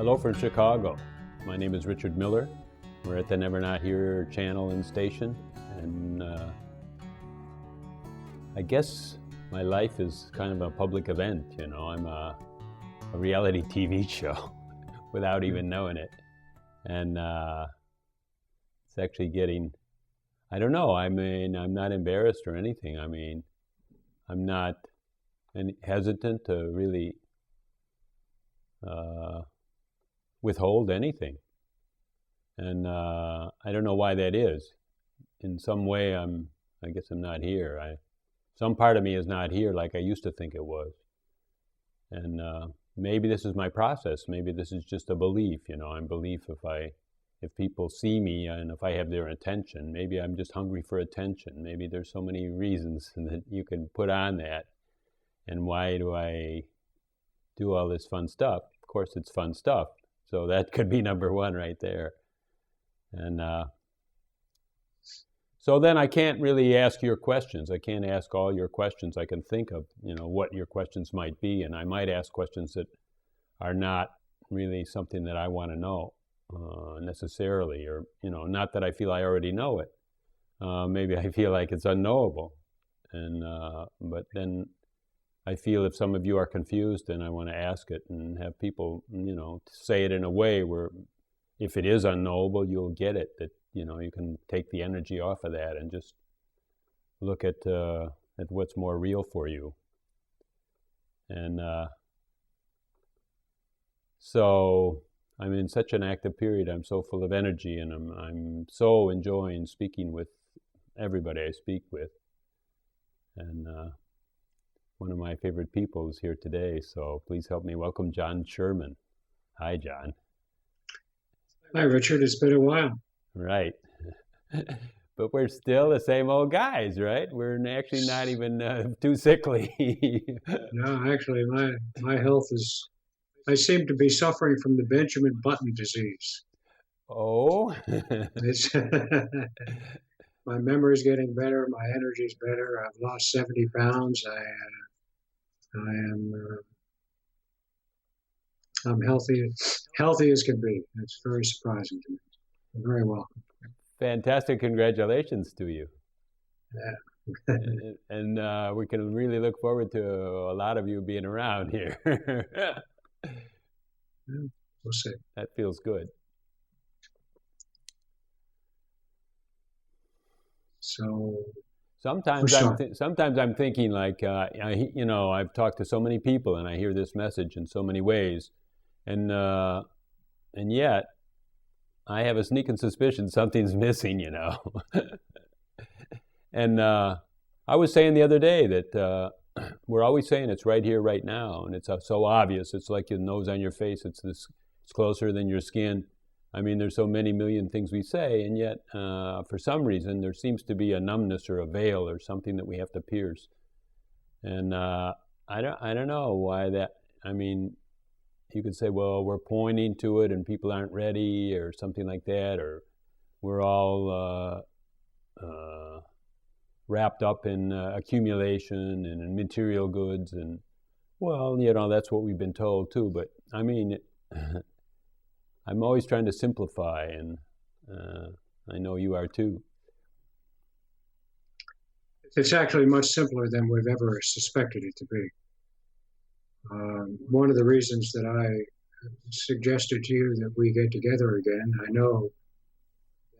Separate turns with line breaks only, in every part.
Hello from Chicago. My name is Richard Miller. We're at the Never Not Here channel and station, and I guess my life is kind of a public event. You know, I'm a reality TV show without even knowing it, and it's actually getting. I don't know. I mean, I'm not embarrassed or anything. I mean, I'm not hesitant to really withhold anything. And I don't know why that is. In some way, I guess I'm not here. Some part of me is not here like I used to think it was. And maybe this is my process. Maybe this is just a belief, you know. I'm belief if people see me and if I have their attention. Maybe I'm just hungry for attention. Maybe there's so many reasons that you can put on that. And why do I do all this fun stuff? Of course, it's fun stuff. So that could be number one right there. And so then I can't really ask your questions. I can't ask all your questions I can think of, you know, what your questions might be. And I might ask questions that are not really something that I want to know necessarily, or, you know, not that I feel I already know it. Maybe I feel like it's unknowable. And but then I feel if some of you are confused, then I want to ask it and have people, you know, say it in a way where if it is unknowable, you'll get it, that, you know, you can take the energy off of that and just look at what's more real for you. And so I'm in such an active period. I'm so full of energy, and I'm so enjoying speaking with everybody I speak with. And one of my favorite people is here today, so please help me welcome John Sherman. Hi, John.
Hi, Richard. It's been a while.
Right. But we're still the same old guys, right? We're actually not even too sickly.
No, actually, my health is, I seem to be suffering from the Benjamin Button disease.
Oh?
It's my memory's getting better. My energy's better. I've lost 70 pounds. I'm healthy as can be. It's very surprising to me. You're very welcome.
Fantastic. Congratulations to you.
Yeah.
And we can really look forward to a lot of you being around here.
Yeah, we'll see.
That feels good.
So
sometimes I'm thinking, like, you know, I've talked to so many people and I hear this message in so many ways, and yet I have a sneaking suspicion something's missing, you know. And I was saying the other day that we're always saying it's right here, right now, and it's so obvious. It's like your nose on your face. It's closer than your skin. I mean, there's so many million things we say, and yet for some reason there seems to be a numbness or a veil or something that we have to pierce. And I don't know why that. I mean, you could say, well, we're pointing to it and people aren't ready or something like that, or we're all wrapped up in accumulation and in material goods, and, well, you know, that's what we've been told too. But I mean, I'm always trying to simplify, and I know you are too.
it's actually much simpler than we've ever suspected it to be. One of the reasons that I suggested to you that we get together again, I know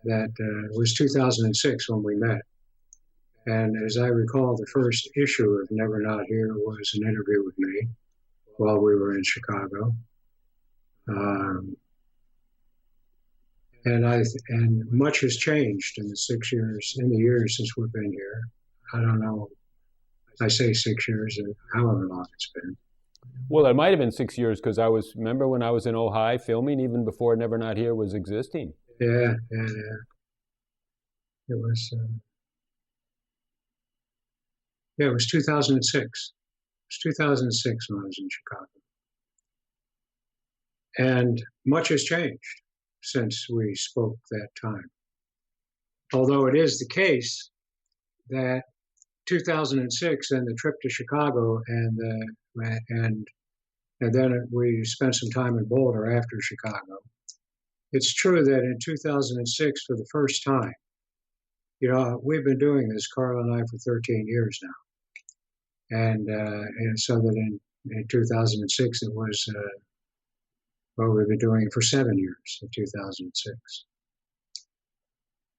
that it was 2006 when we met. And as I recall, the first issue of Never Not Here was an interview with me while we were in Chicago. And much has changed in the years since we've been here. I don't know. I say 6 years, or however long it's been.
Well, it might have been 6 years, because remember when I was in Ojai filming, even before Never Not Here was existing.
Yeah. It was 2006. It was 2006 when I was in Chicago. And much has changed since we spoke that time. Although it is the case that 2006 and the trip to Chicago and and then we spent some time in Boulder after Chicago. It's true that in 2006, for the first time, we've been doing this, Carl and I, for 13 years now. And so that in 2006, it was, well, we've been doing it for 7 years in 2006.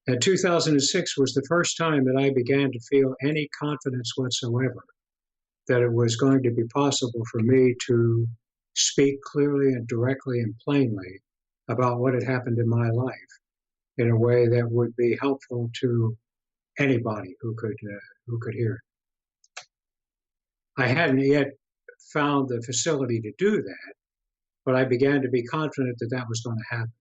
And 2006 was the first time that I began to feel any confidence whatsoever that it was going to be possible for me to speak clearly and directly and plainly about what had happened in my life in a way that would be helpful to anybody who could hear it. I hadn't yet found the facility to do that, but I began to be confident that that was going to happen.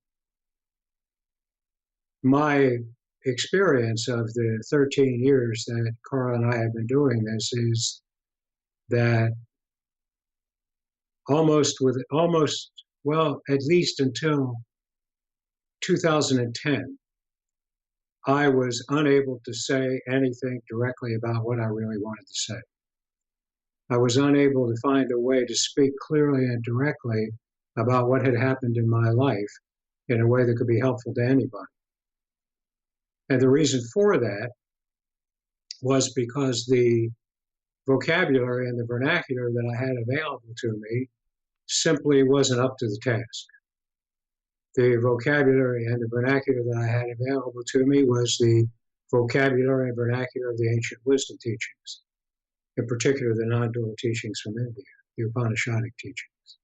My experience of the 13 years that Carl and I have been doing this is that well, at least until 2010, I was unable to say anything directly about what I really wanted to say. I was unable to find a way to speak clearly and directly about what had happened in my life in a way that could be helpful to anybody. And the reason for that was because the vocabulary and the vernacular that I had available to me simply wasn't up to the task. The vocabulary and the vernacular that I had available to me was the vocabulary and vernacular of the ancient wisdom teachings, in particular the non-dual teachings from India, the Upanishadic teachings.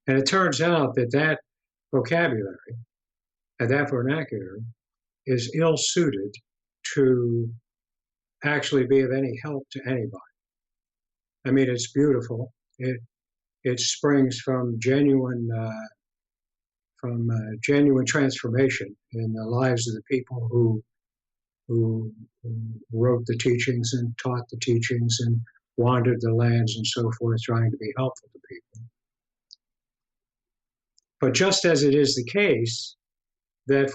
And it turns out that that vocabulary and that vernacular is ill-suited to actually be of any help to anybody. I mean, it's beautiful. It springs from genuine transformation in the lives of the people who wrote the teachings and taught the teachings and wandered the lands and so forth, trying to be helpful to people. But just as it is the case that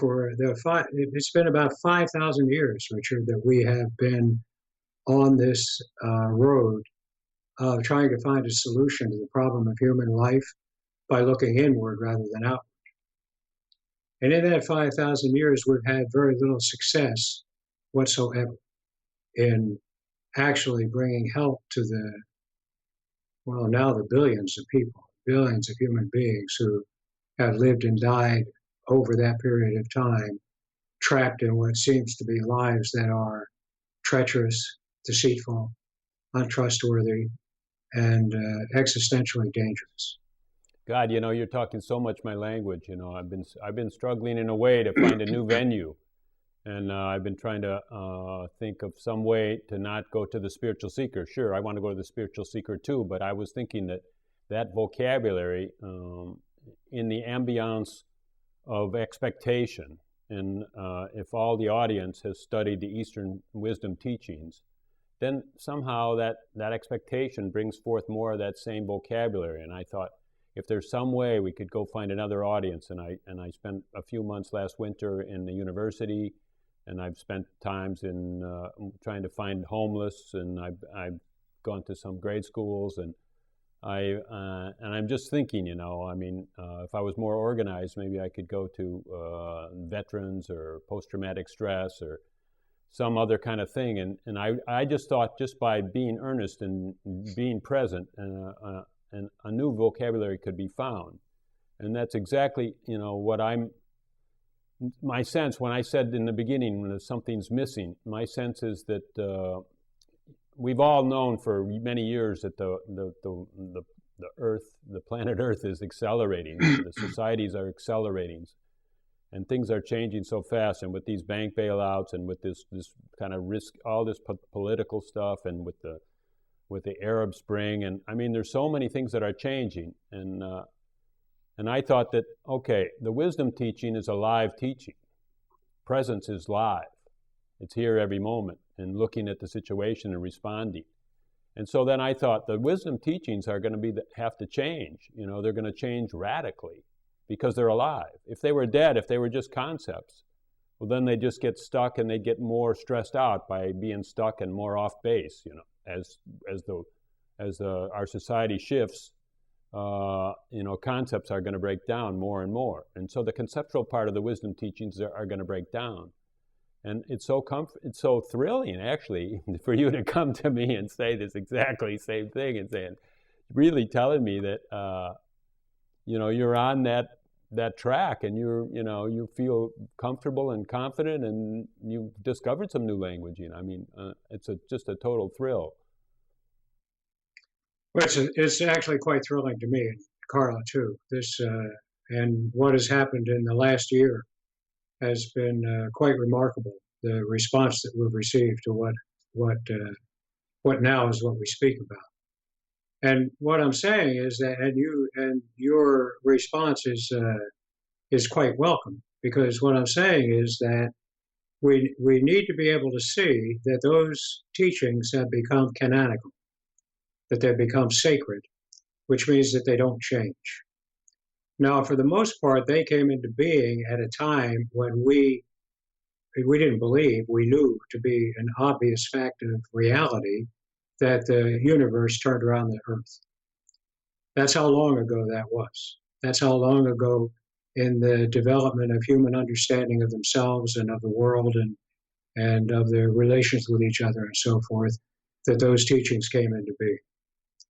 it's been about 5,000 years, Richard, that we have been on this road of trying to find a solution to the problem of human life by looking inward rather than outward. And in that 5,000 years, we've had very little success whatsoever in actually bringing help to now the billions of people, billions of human beings who have lived and died over that period of time, trapped in what seems to be lives that are treacherous, deceitful, untrustworthy, and existentially dangerous.
God, you're talking so much my language. I've been struggling in a way to find a new venue, and I've been trying to think of some way to not go to the spiritual seeker. Sure, I want to go to the spiritual seeker too, but I was thinking that vocabulary in the ambiance of expectation, and if all the audience has studied the Eastern wisdom teachings, then somehow that expectation brings forth more of that same vocabulary. And I thought, if there's some way we could go find another audience, and I spent a few months last winter in the university, and I've spent times in trying to find homeless, and I've gone to some grade schools, and I'm just thinking, if I was more organized, maybe I could go to veterans or post-traumatic stress or some other kind of thing. And I just thought, just by being earnest and being present, and a new vocabulary could be found. And that's exactly, my sense when I said in the beginning, when something's missing, my sense is that we've all known for many years that the Earth, the planet Earth, is accelerating. The societies are accelerating, and things are changing so fast. And with these bank bailouts, and with this kind of risk, all this political stuff, and with the Arab Spring, and I mean, there's so many things that are changing. And I thought that, okay, the wisdom teaching is a live teaching. Presence is live. It's here every moment, and looking at the situation and responding. And so then I thought the wisdom teachings are going to have to change. They're going to change radically because they're alive. If they were dead, if they were just concepts, well, then they just get stuck, and they get more stressed out by being stuck and more off base. As our society shifts, concepts are going to break down more and more. And so the conceptual part of the wisdom teachings are going to break down. And it's so thrilling, actually, for you to come to me and say this exactly same thing and saying, really telling me that, you're on that track and you feel comfortable and confident and you've discovered some new language. It's just a total thrill.
Well, it's actually quite thrilling to me, Carla, too. And what has happened in the last year has been quite remarkable. The response that we've received to what now is what we speak about. And what I'm saying is that, and your response is quite welcome, because what I'm saying is that we need to be able to see that those teachings have become canonical, that they've become sacred, which means that they don't change. Now, for the most part, they came into being at a time when we didn't believe, we knew to be an obvious fact of reality that the universe turned around the earth. That's how long ago that was. That's how long ago in the development of human understanding of themselves and of the world and of their relations with each other and so forth, that those teachings came into being.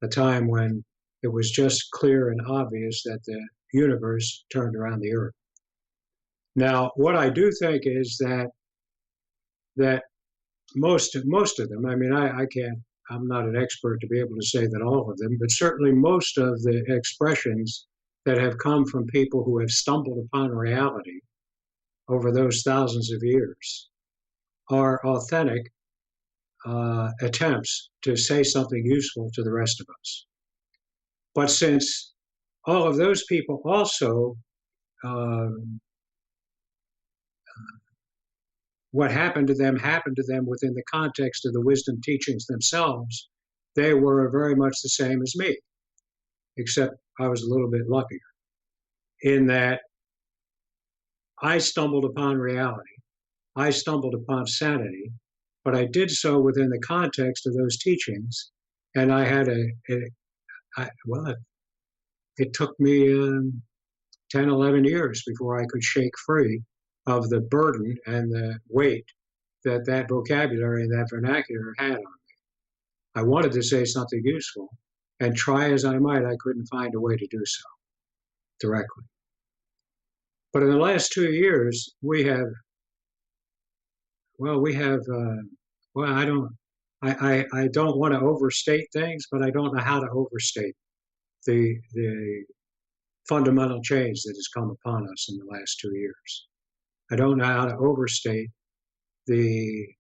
A time when it was just clear and obvious that the universe turned around the earth. Now, what I do think is that most of them, I can't, I'm not an expert to be able to say that all of them, but certainly most of the expressions that have come from people who have stumbled upon reality over those thousands of years are authentic attempts to say something useful to the rest of us. But since all of those people also, what happened to them within the context of the wisdom teachings themselves, they were very much the same as me, except I was a little bit luckier in that I stumbled upon reality. I stumbled upon sanity, but I did so within the context of those teachings. And I had it took me 10, 11 years before I could shake free of the burden and the weight that vocabulary and that vernacular had on me. I wanted to say something useful, and try as I might, I couldn't find a way to do so directly. But in the last 2 years, I don't want to overstate things, but I don't know how to overstate the fundamental change that has come upon us in the last 2 years. I don't know how to overstate the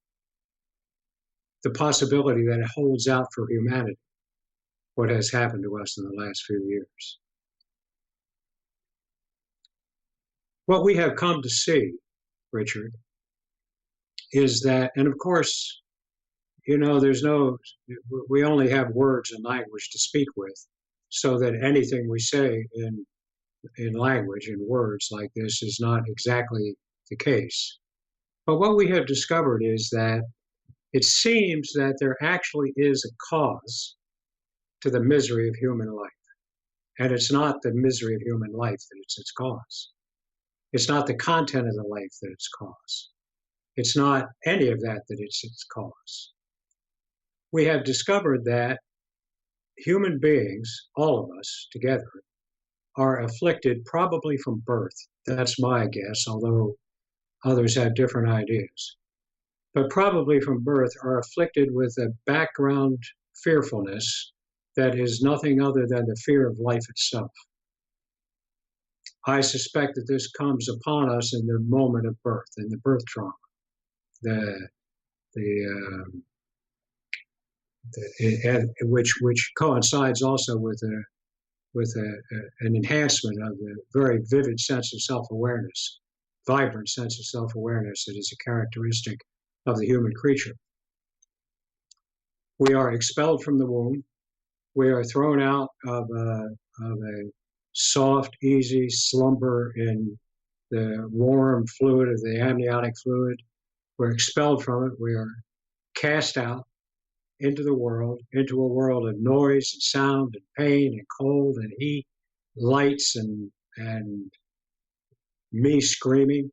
possibility that it holds out for humanity, what has happened to us in the last few years. What we have come to see, Richard, is that, and of course, we only have words and language to speak with, so that anything we say in language, in words like this, is not exactly the case. But what we have discovered is that it seems that there actually is a cause to the misery of human life. And it's not the misery of human life that it's its cause. It's not the content of the life that it's cause. It's not any of that it's its cause. We have discovered that human beings, all of us together, are afflicted probably from birth. That's my guess, although others have different ideas. But probably from birth are afflicted with a background fearfulness that is nothing other than the fear of life itself. I suspect that this comes upon us in the moment of birth, in the birth trauma, which coincides also with an enhancement of the very vivid sense of self-awareness, vibrant sense of self-awareness that is a characteristic of the human creature. We are expelled from the womb. We are thrown out of a soft, easy slumber in the warm fluid of the amniotic fluid. We're expelled from it. We are cast out into the world, into a world of noise and sound and pain and cold and heat, lights and me screaming.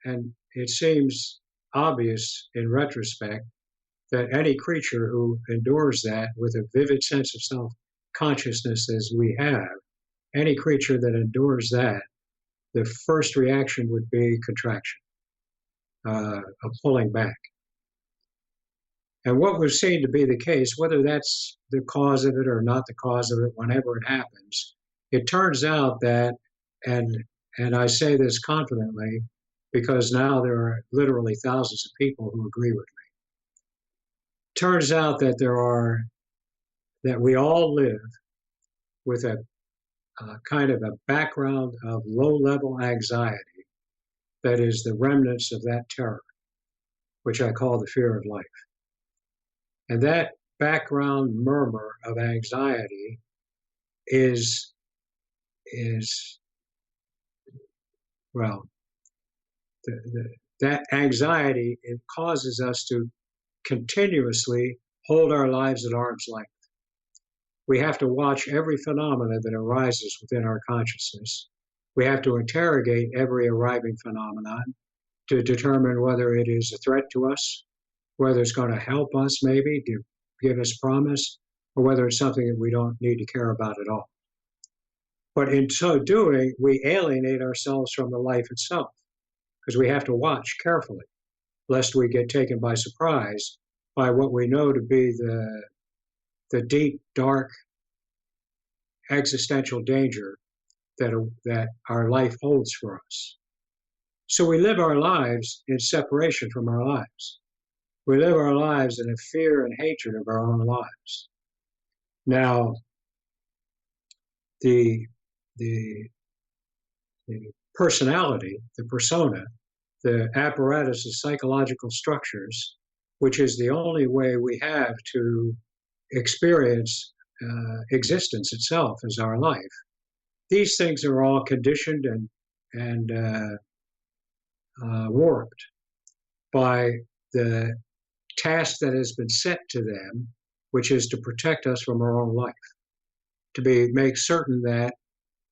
And it seems obvious in retrospect that any creature who endures that with a vivid sense of self consciousness as we have, any creature that endures that, the first reaction would be contraction, a pulling back. And what we've seen to be the case, whether that's the cause of it or not the cause of it, whenever it happens, it turns out that, and and I say this confidently because now there are literally thousands of people who agree with me. Turns out that we all live with a kind of a background of low-level anxiety that is the remnants of that terror, which I call the fear of life. And that background murmur of anxiety is well, that anxiety, it causes us to continuously hold our lives at arm's length. We have to watch every phenomena that arises within our consciousness. We have to interrogate every arriving phenomenon to determine whether it is a threat to us, whether it's going to help us maybe, to give us promise, or whether it's something that we don't need to care about at all. But in so doing, we alienate ourselves from the life itself because we have to watch carefully lest we get taken by surprise by what we know to be the deep, dark, existential danger that our life holds for us. So we live our lives in separation from our lives. We live our lives in a fear and hatred of our own lives. Now, the personality, the persona, the apparatus of psychological structures, which is the only way we have to experience existence itself as our life. These things are all conditioned and warped by the task that has been set to them, which is to protect us from our own life, to make certain that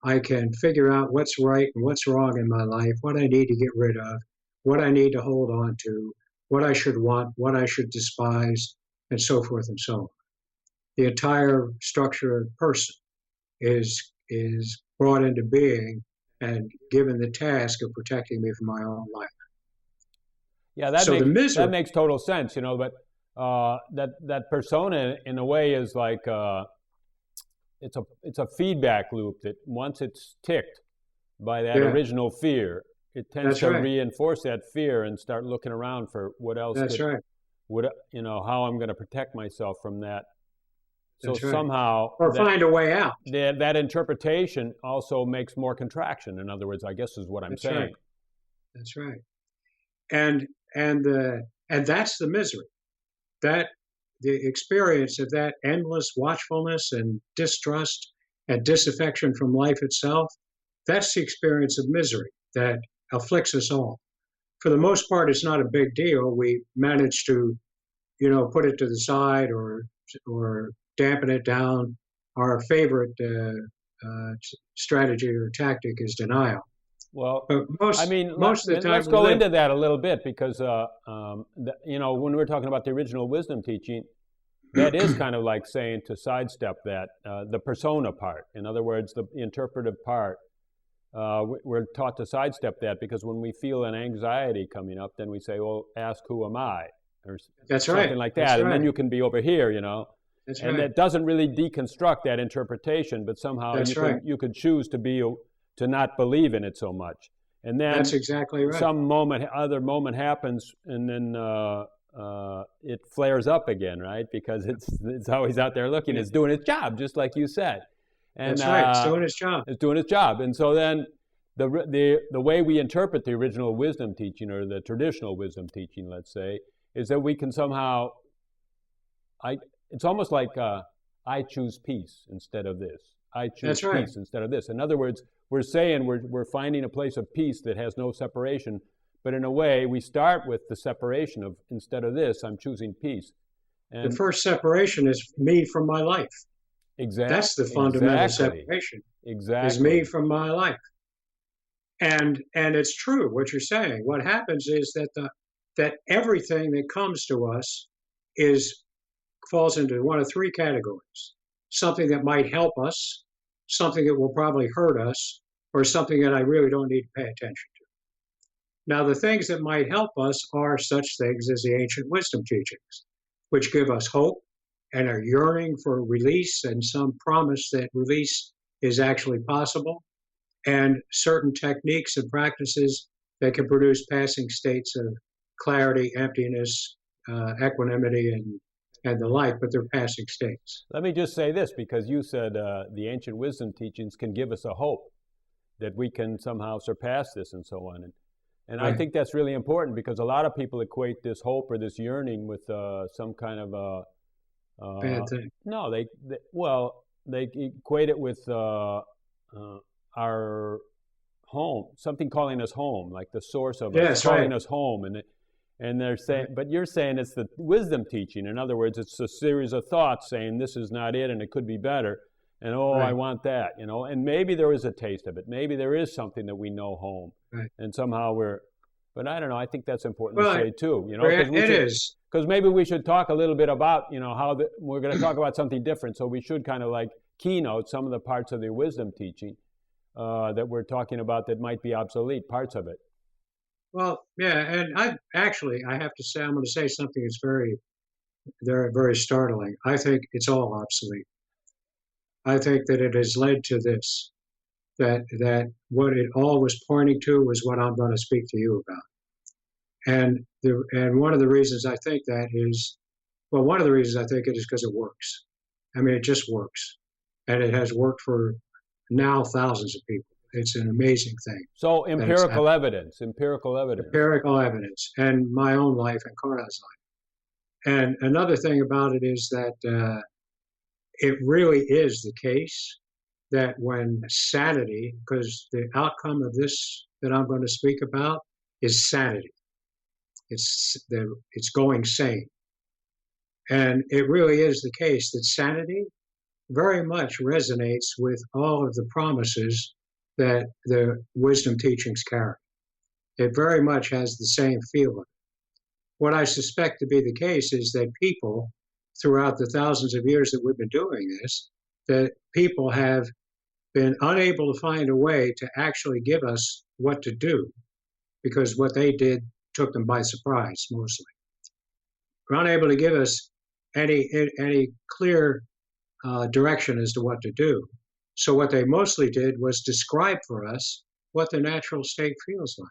I can figure out what's right and what's wrong in my life, what I need to get rid of, what I need to hold on to, what I should want, what I should despise, and so forth and so on. The entire structure of the person is brought into being and given the task of protecting me from my own life.
Yeah, that makes total sense, you know. But that persona, in a way, is like it's a feedback loop that once it's ticked by that original fear, it tends to reinforce that fear and start looking around for what else. How I'm going to protect myself from that. So somehow,
find a way out.
That interpretation also makes more contraction. In other words, I guess is what I'm saying.
Right. That's right. And that's the misery. That the experience of that endless watchfulness and distrust and disaffection from life itself, that's the experience of misery that afflicts us all. For the most part, it's not a big deal. We manage to, put it to the side or dampen it down. Our favorite strategy or tactic is denial.
Well, most of the time, let's go into that a little bit because, when we're talking about the original wisdom teaching, that is kind of like saying to sidestep that, the persona part. In other words, the interpretive part. We're taught to sidestep that because when we feel an anxiety coming up, then we say, well, ask who am I? Or something like that. And then you can be over here, And that doesn't really deconstruct that interpretation, but somehow you could choose to not believe in it so much. And then
that's exactly right.
Some other moment happens, and then it flares up again, right? Because it's always out there looking. It's doing its job, just like you said. And,
that's right. It's doing its job.
It's doing its job. And so then the way we interpret the original wisdom teaching or the traditional wisdom teaching, let's say, is that we can somehow. It's almost like I choose peace instead of this. I choose peace instead of this. In other words, we're saying we're finding a place of peace that has no separation But in a way, we start with the separation of, instead of this, I'm choosing peace.
The
And
first separation is me from my life. That's the fundamental
exactly,
separation, is me
exactly.
from my life. And it's true what you're saying. What happens is that everything that comes to us is falls into one of three categories: something that might help us, something that will probably hurt us, or something that I really don't need to pay attention to. Now, the things that might help us are such things as the ancient wisdom teachings, which give us hope and a yearning for release and some promise that release is actually possible, and certain techniques and practices that can produce passing states of clarity, emptiness, equanimity, and the like, but they're passing states.
Let me just say this, because you said the ancient wisdom teachings can give us a hope that we can somehow surpass this and so on. And I
Right.
think that's really important, because a lot of people equate this hope or this yearning with some kind of
Bad thing.
no, they equate it with our home, something calling us home, like the source of us
Yes,
calling
right.
us home, and they're saying, but you're saying it's the wisdom teaching. In other words, it's a series of thoughts saying this is not it and it could be better, and oh, I
Right.
want that, and maybe there is a taste of it, maybe there is something that we know home,
Right.
and somehow but I don't know. I think that's important to
Well,
say too, because
it is.
because maybe we should talk a little bit about, how we're going to talk about something different. So we should kind of like keynote some of the parts of the wisdom teaching that we're talking about that might be obsolete, parts of it.
Well, yeah, and I have to say, I'm going to say something that's very, very startling. I think it's all obsolete. I think that it has led to this, that what it all was pointing to was what I'm going to speak to you about. And one of the reasons I think that is, well, one of the reasons I think it is because it works. I mean, it just works, and it has worked for now thousands of people. It's an amazing thing
So
that it's
empirical
happened.
evidence, empirical evidence.
Empirical evidence, and my own life and Carla's life. And another thing about it is that it really is the case that when sanity, because the outcome of this that I'm going to speak about is sanity. It's going sane. And it really is the case that sanity very much resonates with all of the promises that the wisdom teachings carry. It very much has the same feeling. What I suspect to be the case is that people, throughout the thousands of years that we've been doing this, that people have been unable to find a way to actually give us what to do, because what they did took them by surprise mostly. We're unable to give us any clear direction as to what to do. So what they mostly did was describe for us what the natural state feels like,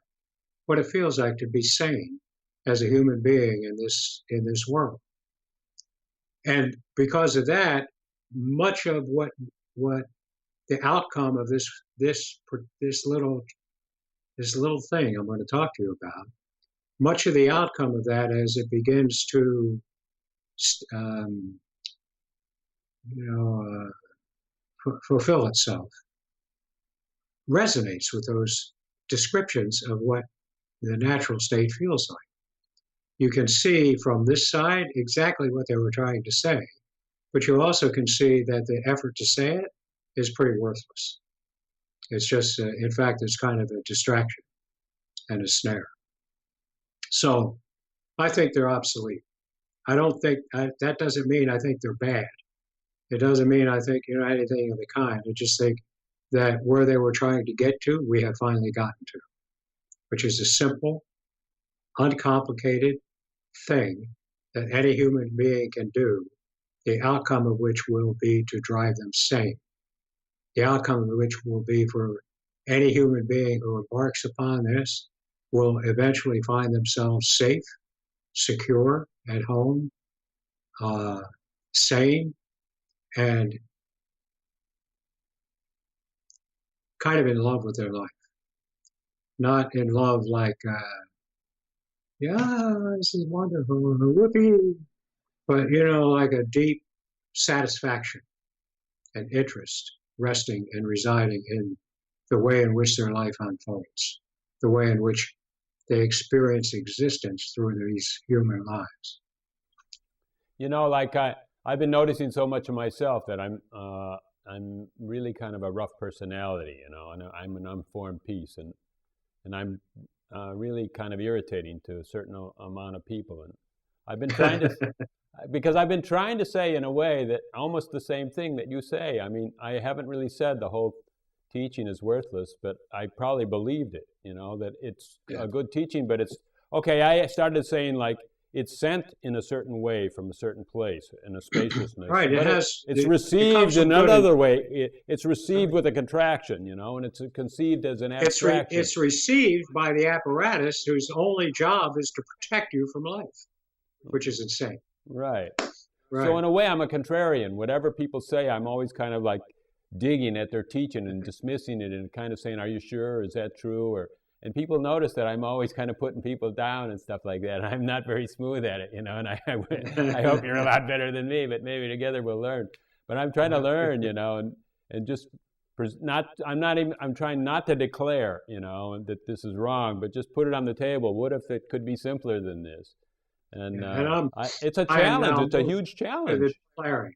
what it feels like to be sane as a human being in this world. And because of that, much of what the outcome of this little thing I'm going to talk to you about, much of the outcome of that, as it begins to um, fulfill itself, resonates with those descriptions of what the natural state feels like. You can see from this side exactly what they were trying to say, but you also can see that the effort to say it is pretty worthless. It's just, in fact, it's kind of a distraction and a snare. So I think they're obsolete. I don't think that doesn't mean I think they're bad. It doesn't mean I think anything of the kind. I just think that where they were trying to get to, we have finally gotten to, which is a simple, uncomplicated thing that any human being can do, the outcome of which will be to drive them sane. The outcome of which will be for any human being who embarks upon this will eventually find themselves safe, secure, at home, sane, and kind of in love with their life. Not in love like, yeah, this is wonderful, whoopee, but like a deep satisfaction and interest resting and residing in the way in which their life unfolds, the way in which they experience existence through these human lives.
Like I've been noticing so much of myself that I'm really kind of a rough personality, and I'm an unformed piece, and I'm really kind of irritating to a certain amount of people. And I've been trying to, because I've been trying to say in a way that almost the same thing that you say. I mean, I haven't really said the whole teaching is worthless, but I probably believed it, that it's a good teaching, but it's, okay, I started saying like, it's sent in a certain way from a certain place in a spaciousness.
Right.
But it's received in another way. It's received with a contraction, and it's conceived as an abstraction.
It's received by the apparatus whose only job is to protect you from life, which is insane.
Right. So in a way, I'm a contrarian. Whatever people say, I'm always kind of like digging at their teaching and dismissing it and kind of saying, are you sure? Is that true? And people notice that I'm always kind of putting people down and stuff like that. I'm not very smooth at it, and I hope you're a lot better than me, but maybe together we'll learn. But I'm trying to learn, and just I'm trying not to declare, that this is wrong, but just put it on the table. What if it could be simpler than this? And it's a challenge. It's a huge challenge.
Declaring.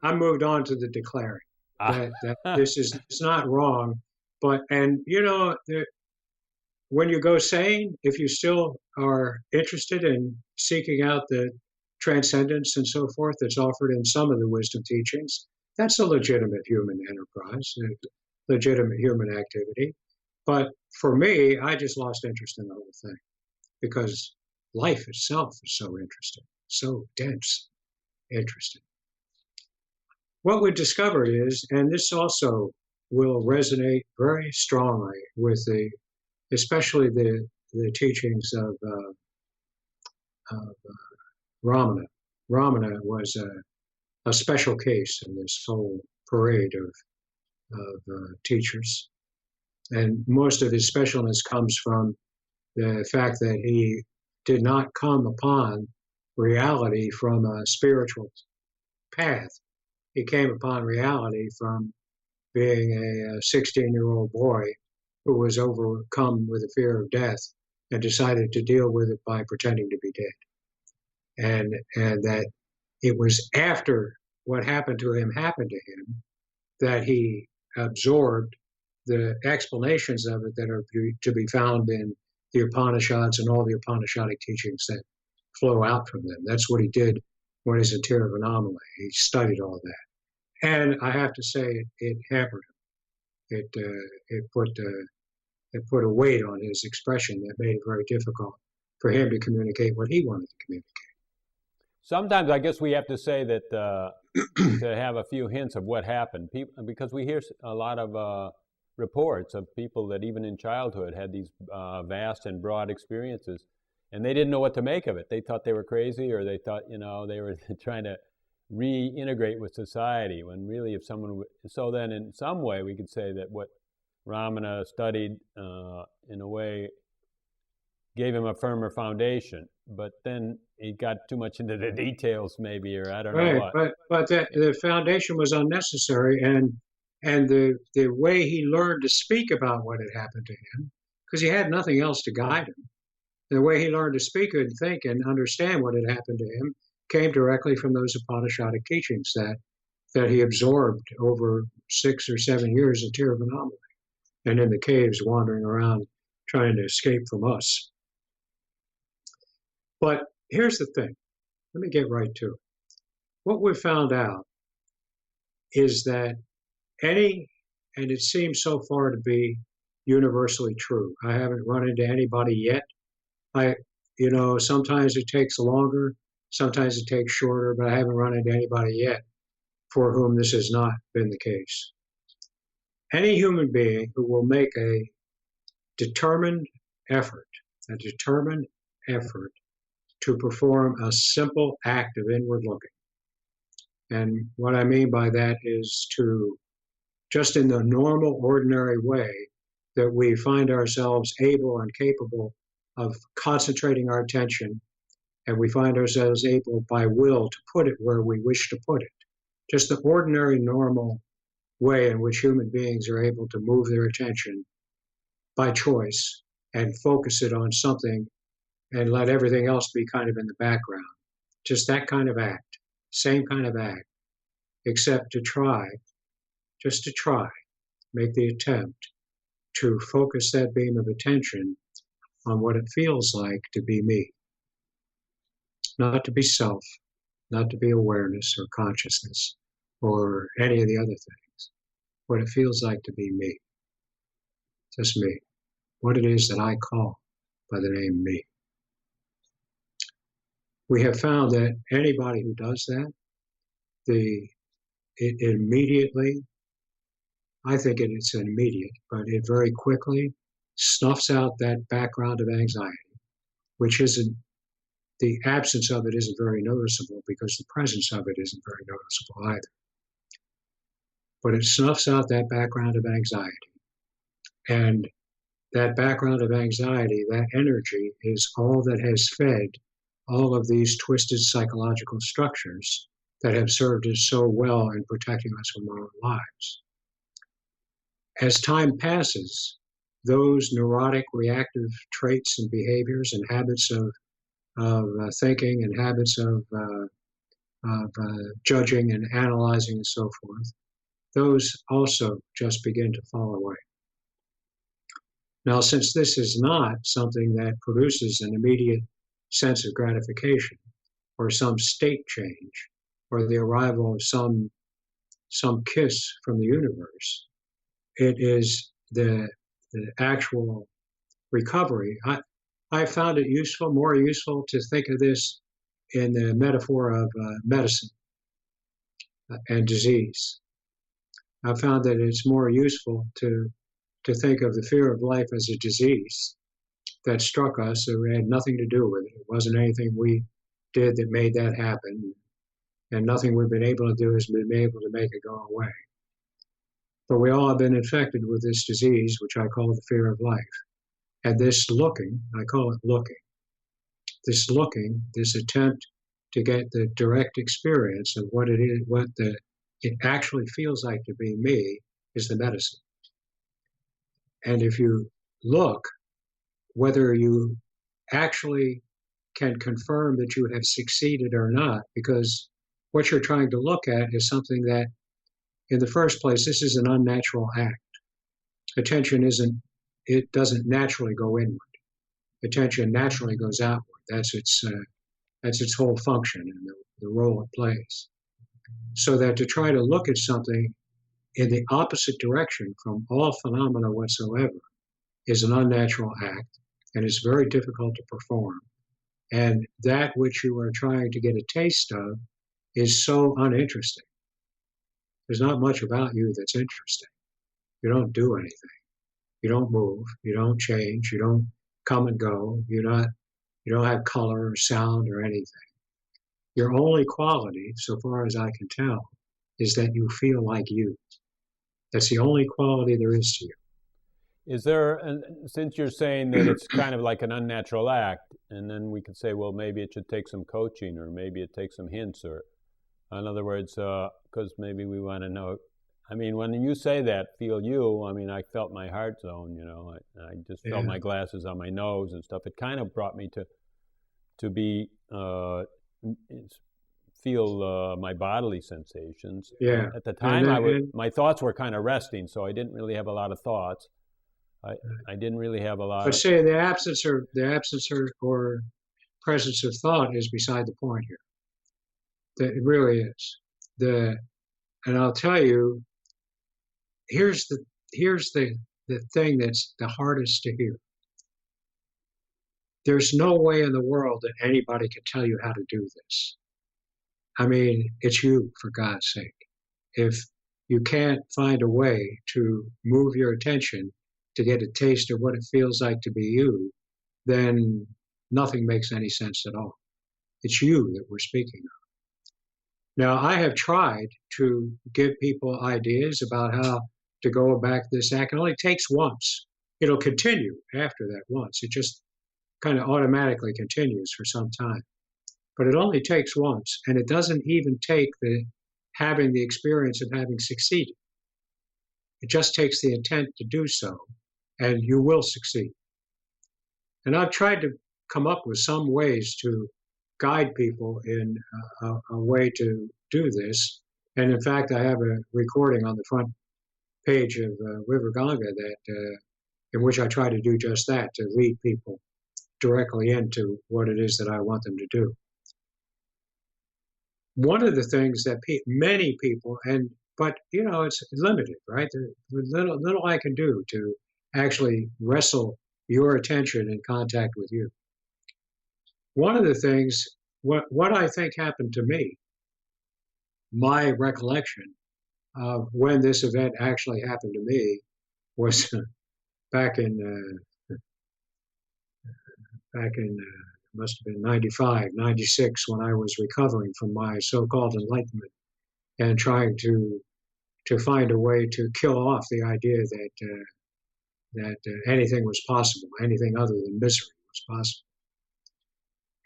I moved on to the declaring that it's not wrong, but when you go sane, if you still are interested in seeking out the transcendence and so forth that's offered in some of the wisdom teachings, that's a legitimate human enterprise, a legitimate human activity. But for me, I just lost interest in the whole thing because life itself is so interesting, so dense, interesting. What we discovered is, and this also will resonate very strongly with especially the teachings of Ramana. Ramana was a special case in this whole parade of teachers, and most of his specialness comes from the fact that he did not come upon reality from a spiritual path. He came upon reality from being a 16-year-old boy who was overcome with the fear of death and decided to deal with it by pretending to be dead. And that it was after what happened to him that he absorbed the explanations of it that are to be found in the Upanishads and all the Upanishadic teachings that flow out from them. That's what he did when he was in Tiruvannamalai. He studied all that. And I have to say, it hampered him. It put a weight on his expression that made it very difficult for him to communicate what he wanted to communicate.
Sometimes I guess we have to say that to have a few hints of what happened, because we hear a lot of reports of people that even in childhood had these vast and broad experiences, and they didn't know what to make of it. They thought they were crazy, or they thought, they were trying to reintegrate with society, when really if someone so then in some way we could say that what Ramana studied in a way gave him a firmer foundation, but then he got too much into the details maybe, or I don't know what.
But the foundation was unnecessary, and the way he learned to speak about what had happened to him, because he had nothing else to guide him, the way he learned to speak and think and understand what had happened to him came directly from those Upanishadic teachings that he absorbed over 6 or 7 years in Tiruvannamalai and in the caves wandering around trying to escape from us. But here's the thing. Let me get right to it. What we found out is that and it seems so far to be universally true. I haven't run into anybody yet. Sometimes it takes longer, sometimes it takes shorter, but I haven't run into anybody yet for whom this has not been the case. Any human being who will make a determined effort to perform a simple act of inward looking. And what I mean by that is to, just in the normal, ordinary way, that we find ourselves able and capable of concentrating our attention, and we find ourselves able by will to put it where we wish to put it. Just the ordinary, normal way in which human beings are able to move their attention by choice and focus it on something and let everything else be kind of in the background. Just that kind of act, same kind of act, except to try, just to try, make the attempt to focus that beam of attention on what it feels like to be me, not to be self, not to be awareness or consciousness or any of the other things, what it feels like to be me, just me, what it is that I call by the name me. We have found that anybody who does that, it immediately, I think it's immediate, but it very quickly snuffs out that background of anxiety, which isn't, the absence of it isn't very noticeable because the presence of it isn't very noticeable either. But it snuffs out that background of anxiety. And that background of anxiety, that energy, is all that has fed all of these twisted psychological structures that have served us so well in protecting us from our own lives. As time passes, those neurotic, reactive traits and behaviors and habits of thinking and habits of judging and analyzing and so forth, those also just begin to fall away. Now, since this is not something that produces an immediate sense of gratification or some state change or the arrival of some kiss from the universe, it is the actual recovery. I found it useful, more useful, to think of this in the metaphor of medicine and disease. I found that it's more useful to think of the fear of life as a disease that struck us that had nothing to do with it. It wasn't anything we did that made that happen, and nothing we've been able to do has been able to make it go away. But we all have been infected with this disease, which I call the fear of life. And this looking, I call it looking, this attempt to get the direct experience of what it is, it actually feels like to be me, is the medicine. And if you look, whether you actually can confirm that you have succeeded or not, because what you're trying to look at is something that, in the first place, this is an unnatural act. Attention doesn't naturally go inward. Attention naturally goes outward. That's its whole function and the role it plays. So that to try to look at something in the opposite direction from all phenomena whatsoever is an unnatural act, and it's very difficult to perform. And that which you are trying to get a taste of is so uninteresting. There's not much about you that's interesting. You don't do anything. You don't move. You don't change. You don't come and go. You don't have color or sound or anything. Your only quality, so far as I can tell, is that you feel like you. That's the only quality there is to you.
Is there, since you're saying that it's kind of like an unnatural act, and then we could say, well, maybe it should take some coaching, or maybe it takes some hints, or in other words, because maybe we want to know. I mean, when you say that, feel you, I mean, I felt my heart zone, I just felt my glasses on my nose and stuff. It kind of brought me to be, feel my bodily sensations.
Yeah.
At the time, my thoughts were kind of resting, so I didn't really have a lot of thoughts. I didn't really have a lot.
But say the absence or presence of thought is beside the point here. That it really is. And I'll tell you, here's the thing that's the hardest to hear. There's no way in the world that anybody could tell you how to do this. I mean, it's you, for God's sake. If you can't find a way to move your attention to get a taste of what it feels like to be you, then nothing makes any sense at all. It's you that we're speaking of. Now, I have tried to give people ideas about how to go about this act. It only takes once. It'll continue after that once. It just kind of automatically continues for some time. But it only takes once, and it doesn't even take having the experience of having succeeded. It just takes the intent to do so, and you will succeed. And I've tried to come up with some ways to guide people in a way to do this. And in fact, I have a recording on the front page of River Ganga that in which I try to do just that, to lead people directly into what it is that I want them to do. One of the things that many people, but it's limited, right? There's little I can do to actually wrestle your attention and contact with you. One of the things, what I think happened to me, my recollection of when this event actually happened to me was back in must have been 95, 96, when I was recovering from my so-called enlightenment and trying to find a way to kill off the idea that anything was possible, anything other than misery was possible.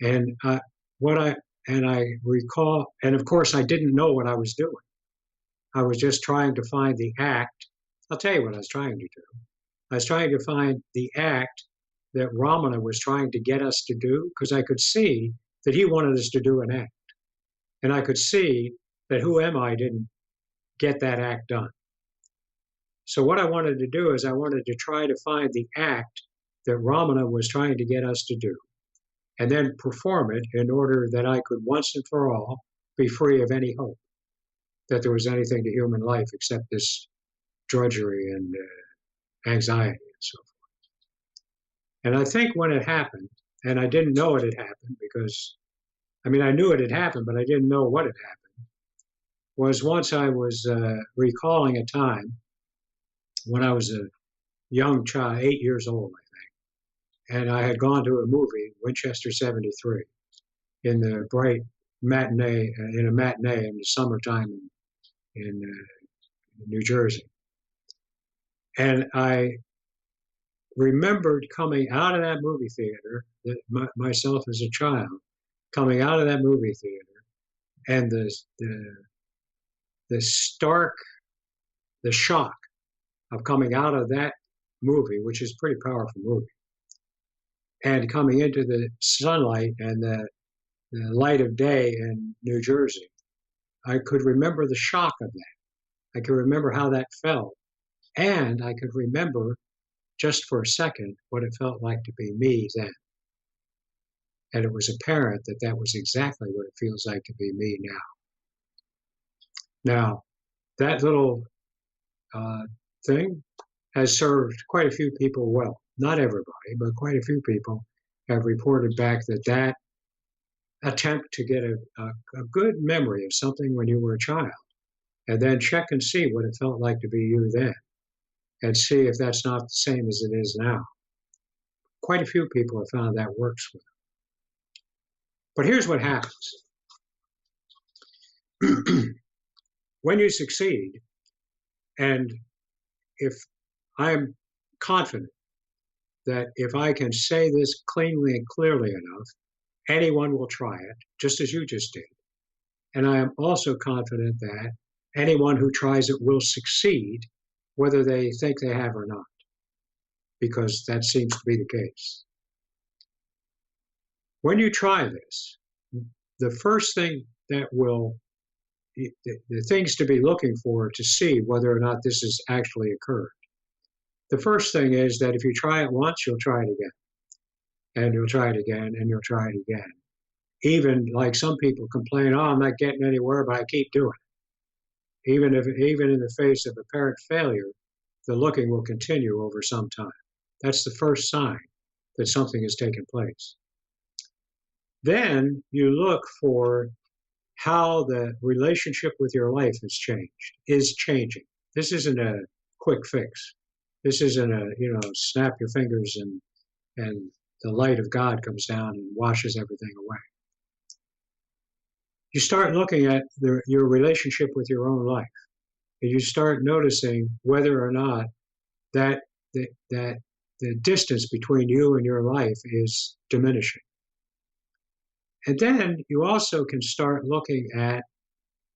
And I recall, and of course I didn't know what I was doing. I was just trying to find the act. I'll tell you what I was trying to do. I was trying to find the act that Ramana was trying to get us to do, because I could see that he wanted us to do an act. And I could see that who am I didn't get that act done. So what I wanted to do is I wanted to try to find the act that Ramana was trying to get us to do, and then perform it in order that I could once and for all be free of any hope that there was anything to human life except this drudgery and anxiety and so forth. And I think when it happened, and I didn't know it had happened because, I knew it had happened, but I didn't know what had happened, was once I was recalling a time when I was a young child, 8 years old, I think, and I had gone to a movie, Winchester 73, in the bright matinee, in the summertime in New Jersey. And I remembered coming out of that movie theater, myself as a child, coming out of that movie theater, and the shock of coming out of that movie, which is a pretty powerful movie, and coming into the sunlight and the light of day in New Jersey. I could remember the shock of that. I could remember how that felt. And I could remember just for a second what it felt like to be me then. And it was apparent that that was exactly what it feels like to be me now. Now, that little thing has served quite a few people well. Not everybody, but quite a few people have reported back that attempt to get a good memory of something when you were a child, and then check and see what it felt like to be you then, and see if that's not the same as it is now. Quite a few people have found that works with them. But here's what happens. When you succeed, and if I'm confident that if I can say this cleanly and clearly enough, anyone will try it, just as you just did. And I am also confident that anyone who tries it will succeed, whether they think they have or not, because that seems to be the case. When you try this, the first thing that the things to be looking for to see whether or not this has actually occurred. The first thing is that if you try it once, you'll try it again. And you'll try it again, and you'll try it again. Even like some people complain, I'm not getting anywhere, but I keep doing it. Even in the face of apparent failure, the looking will continue over some time. That's the first sign that something has taken place. Then you look for how the relationship with your life is changing. This isn't a quick fix. This isn't a, snap your fingers and the light of God comes down and washes everything away. You start looking at your relationship with your own life, and you start noticing whether or not that the distance between you and your life is diminishing. And then you also can start looking at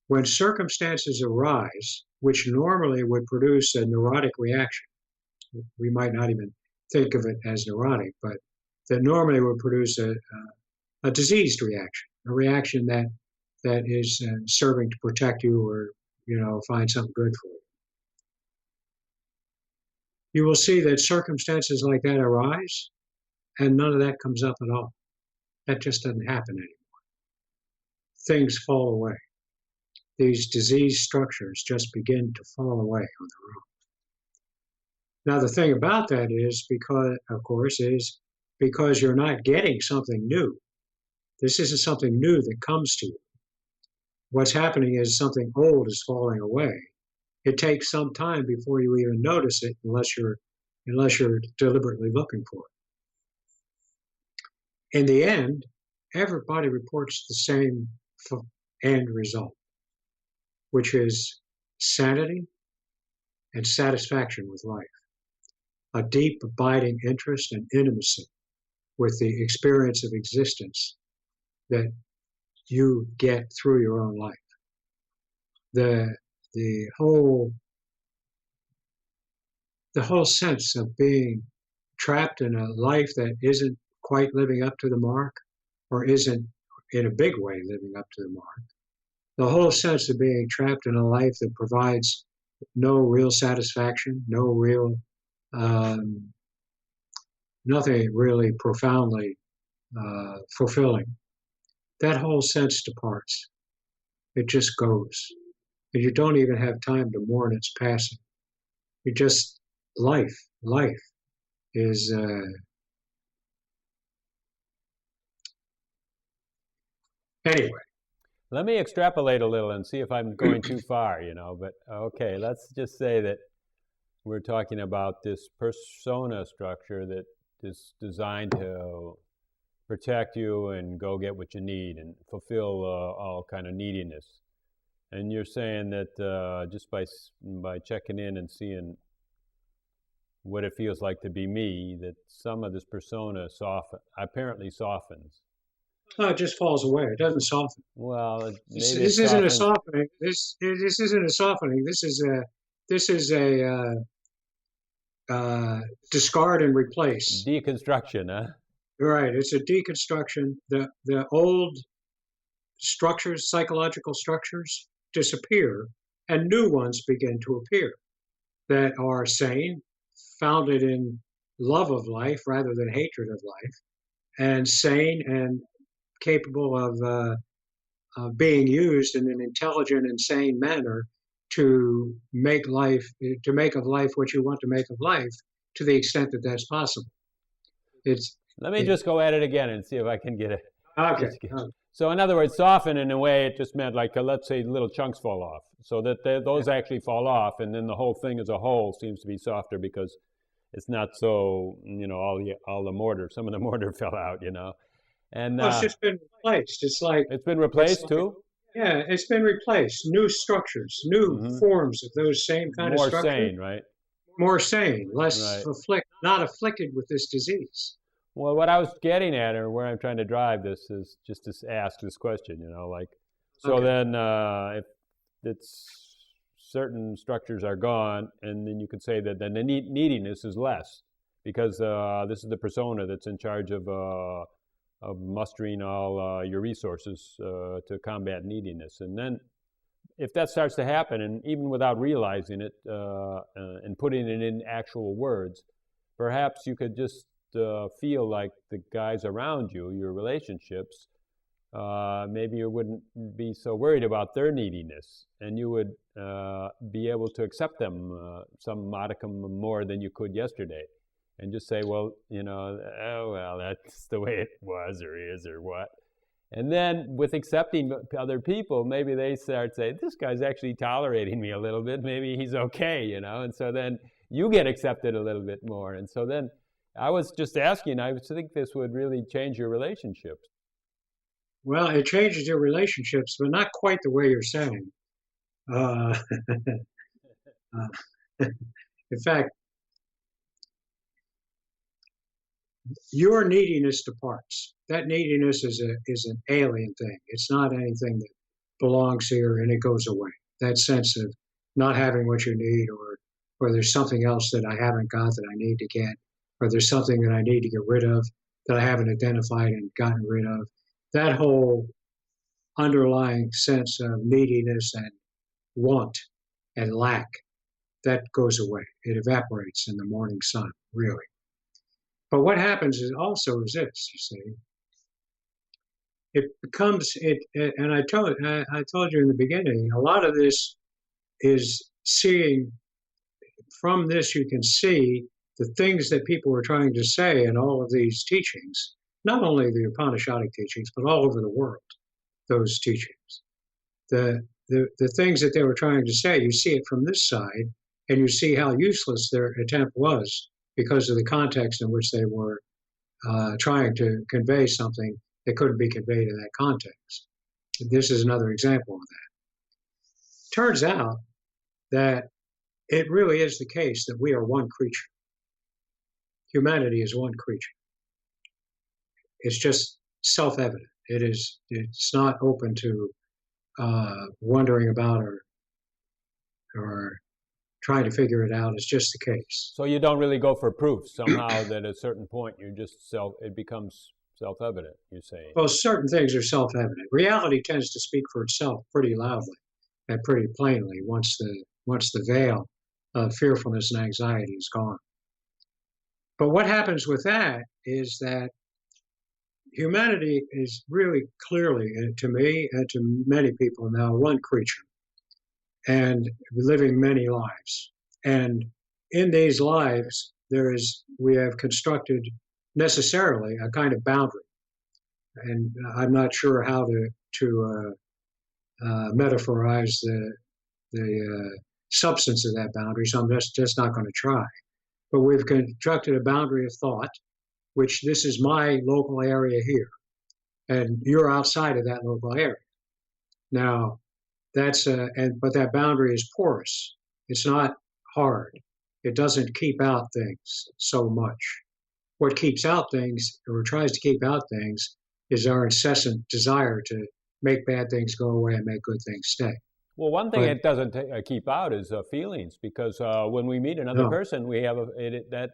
when circumstances arise, which normally would produce a neurotic reaction. We might not even think of it as neurotic, but that normally would produce a diseased reaction, a reaction that is serving to protect you or find something good for you. You will see that circumstances like that arise, and none of that comes up at all. That just doesn't happen anymore. Things fall away. These diseased structures just begin to fall away on their own. Now, the thing about that is because you're not getting something new. This isn't something new that comes to you. What's happening is something old is falling away. It takes some time before you even notice it, unless you're deliberately looking for it. In the end, everybody reports the same end result, which is sanity and satisfaction with life, a deep, abiding interest and intimacy with the experience of existence that you get through your own life. The whole sense of being trapped in a life that isn't quite living up to the mark, or isn't in a big way living up to the mark. The whole sense of being trapped in a life that provides no real satisfaction, nothing really profoundly fulfilling. That whole sense departs. It just goes. And you don't even have time to mourn its passing. You just, life is, anyway.
Let me extrapolate a little and see if I'm going too far, but okay, let's just say that we're talking about this persona structure that is designed to protect you and go get what you need and fulfill all kind of neediness. And you're saying that just by checking in and seeing what it feels like to be me, that some of this persona apparently softens.
No, it just falls away. It doesn't soften.
Well, maybe
this isn't a softening. This isn't a softening. This is a discard and replace.
Deconstruction, huh?
Right. It's a deconstruction. The old structures, psychological structures, disappear, and new ones begin to appear that are sane, founded in love of life rather than hatred of life, and sane and capable of being used in an intelligent and sane manner to make of life what you want to make of life, to the extent that that's possible.
Let me just go at it again and see if I can get it.
Okay.
So in other words, soften in a way, it just meant like, let's say little chunks fall off, so that those actually fall off, and then the whole thing as a whole seems to be softer because it's not so, all the mortar, some of the mortar fell out, And
it's just been replaced.
It's been replaced too?
Yeah, it's been replaced. New structures, new forms of those same kind of structures.
More sane, right?
More sane, less not afflicted with this disease.
Well, what I was getting at, or where I'm trying to drive this, is just to ask this question, then if it's certain structures are gone, and then you could say that then the neediness is less, because this is the persona that's in charge of mustering all your resources to combat neediness. And then if that starts to happen, and even without realizing it and putting it in actual words, perhaps you could just feel like the guys around you, your relationships, maybe you wouldn't be so worried about their neediness, and you would be able to accept them some modicum more than you could yesterday, and just say, well, that's the way it was or is or what. And then with accepting other people, maybe they start saying, this guy's actually tolerating me a little bit, maybe he's okay, and so then you get accepted a little bit more. And so then I was just asking, I think this would really change your relationships.
Well, it changes your relationships, but not quite the way you're saying. In fact, your neediness departs. That neediness is an alien thing. It's not anything that belongs here, and it goes away. That sense of not having what you need, or there's something else that I haven't got that I need to get, or there's something that I need to get rid of. that I haven't identified and gotten rid of. That whole underlying sense of neediness and want and lack, that goes away. It evaporates in the morning sun, really. But what happens is also is this, you see, it becomes and I told you in the beginning, a lot of this is seeing. From this, you can see the things that people were trying to say in all of these teachings, not only the Upanishadic teachings, but all over the world, those teachings. The things that they were trying to say, you see it from this side, and you see how useless their attempt was because of the context in which they were trying to convey something that couldn't be conveyed in that context. This is another example of that. Turns out that it really is the case that we are one creature. Humanity is one creature. It's just self-evident. It's not open to wondering about or trying to figure it out. It's just the case.
So you don't really go for proof somehow that at a certain point it becomes self-evident, you say.
Well, certain things are self-evident. Reality tends to speak for itself pretty loudly and pretty plainly once the veil of fearfulness and anxiety is gone. But what happens with that is that humanity is really clearly, to me and to many people now, one creature and living many lives. And in these lives, we have constructed necessarily a kind of boundary. And I'm not sure how to metaphorize the substance of that boundary, so I'm just not going to try. But we've constructed a boundary of thought, which this is my local area here, and you're outside of that local area. Now, but that boundary is porous. It's not hard. It doesn't keep out things so much. What keeps out things, or tries to keep out things, is our incessant desire to make bad things go away and make good things stay.
Well, one thing it doesn't keep out is feelings, because when we meet another person, we have that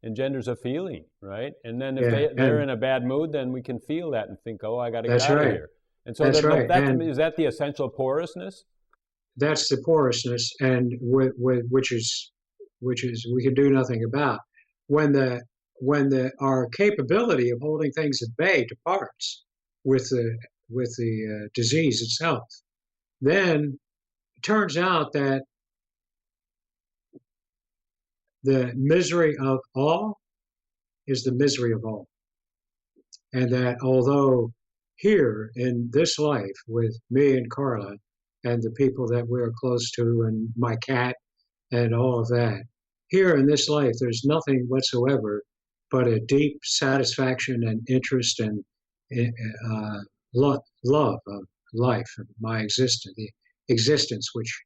engenders a feeling, right? And then if they're in a bad mood, then we can feel that and think, oh, I got to get out of here. And so is that the essential porousness?
That's the porousness, and which is we can do nothing about. When our capability of holding things at bay departs with the disease itself, then it turns out that the misery of all is the misery of all. And that although here in this life with me and Carla and the people that we're close to and my cat and all of that, here in this life, there's nothing whatsoever but a deep satisfaction and interest and love of life, of my existence, the existence which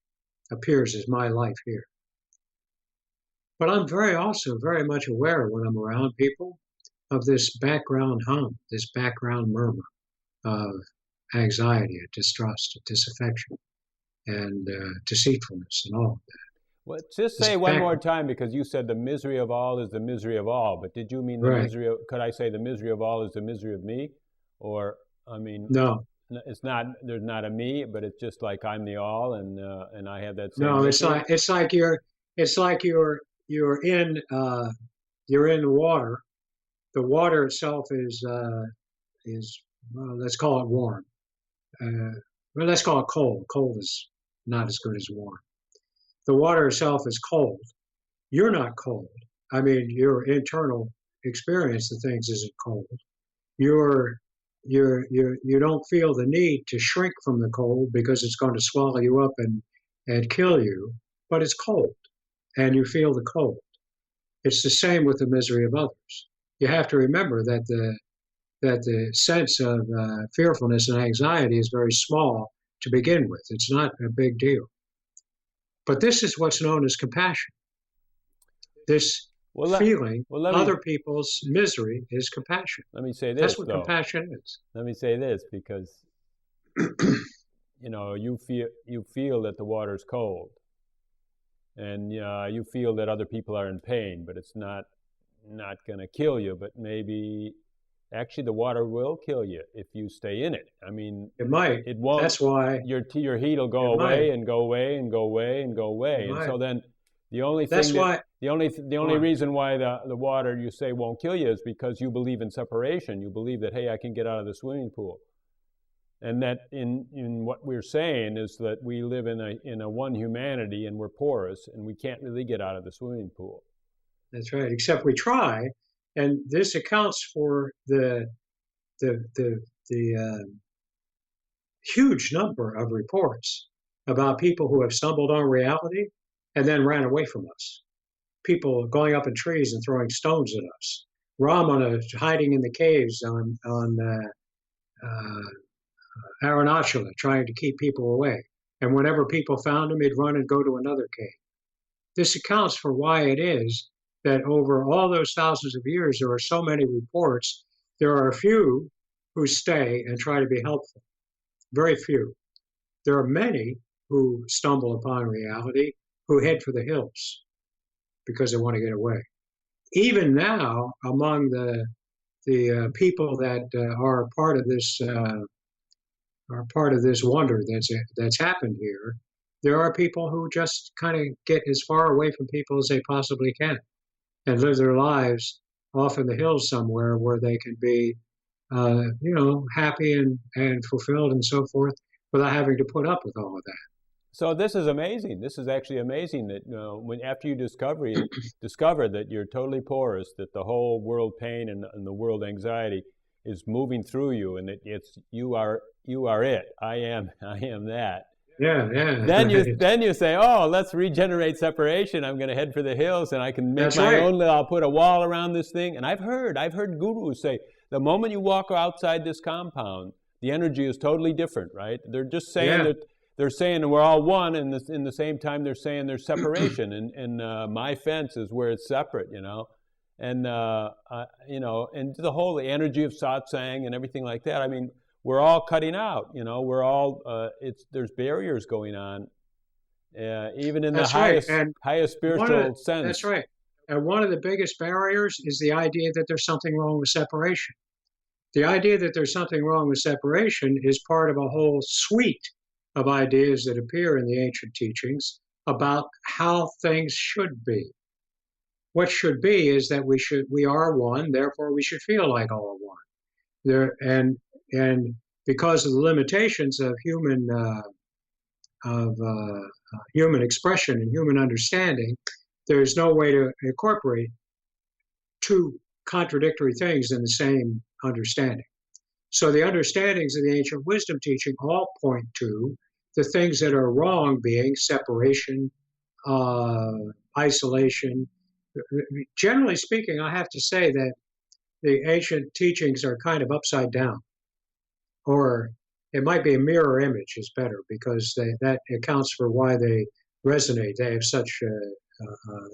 appears as my life here. But I'm also very much aware when I'm around people of this background hum, this background murmur of anxiety, of distrust, of disaffection, and deceitfulness, and all of that.
Well, just say one more time, because you said the misery of all is the misery of all, but did you mean the misery of, could I say the misery of all is the misery of me? Or, I mean,
no,
it's not, there's not a me, but it's just like I'm the all, and I have that same
no,
misery?
it's like you're in the water. The water itself is well, let's call it warm. Well, let's call it cold. Cold is not as good as warm. The water itself is cold. You're not cold. I mean, your internal experience of things isn't cold. You don't feel the need to shrink from the cold because it's going to swallow you up and kill you, but it's cold, and you feel the cold. It's the same with the misery of others. You have to remember that the sense of fearfulness and anxiety is very small to begin with. It's not a big deal. But this is what's known as compassion. This feeling other people's misery is compassion.
Let me say this,
That's what compassion is.
Let me say this, because you feel that the water's cold, and you feel that other people are in pain, but it's not not going to kill you, but maybe actually the water will kill you if you stay in it. I mean,
It might.
it won't.
That's why
Your heat will go
it might.
away and go away and go away and go
It
away, and
might.
so then the only
That's
thing that
why.
the
Go
only
on.
reason why the water you say won't kill you is because you believe in separation. You believe that, hey, I can get out of the swimming pool. And that in what we're saying is that we live in a one humanity, and we're porous, and we can't really get out of the swimming pool.
That's right. Except we try, and this accounts for the huge number of reports about people who have stumbled on reality and then ran away from us. People going up in trees and throwing stones at us. Ramana hiding in the caves on Arunachala, trying to keep people away. And whenever people found him, he'd run and go to another cave. This accounts for why it is that over all those thousands of years, there are so many reports. There are a few who stay and try to be helpful, very few. There are many who stumble upon reality, who head for the hills because they want to get away. Even now, among the people that are part of this wonder that's happened here, there are people who just kind of get as far away from people as they possibly can and live their lives off in the hills somewhere where they can be, happy and fulfilled and so forth without having to put up with all of that.
So this is amazing. This is actually amazing that when after you discover that you're totally porous, that the whole world pain and the world anxiety is moving through you, and that it's you are it. I am that.
Yeah, yeah.
Then you say, oh, let's regenerate separation. I'm going to head for the hills, and I can make
That's
my
right.
own. I'll put a wall around this thing. And I've heard gurus say the moment you walk outside this compound, the energy is totally different. Right? They're just saying
Yeah,
that. They're saying we're all one, and in the same time, they're saying there's separation, and my fence is where it's separate, and and the energy of satsang and everything like that. I mean, we're all cutting out, we're all there's barriers going on, even in the
that's right. And
highest
one of
spiritual
that's
sense.
right. And one of the biggest barriers is the idea that there's something wrong with separation. The idea that there's something wrong with separation is part of a whole suite of ideas that appear in the ancient teachings about how things should be. What should be is that we are one, therefore we should feel like all one. And because of the limitations of human expression and human understanding, there's no way to incorporate two contradictory things in the same understanding. So the understandings of the ancient wisdom teaching all point to the things that are wrong being separation, uh, isolation. Generally speaking, I have to say that the ancient teachings are kind of upside down, or it might be a mirror image is better because that accounts for why they resonate. They have such an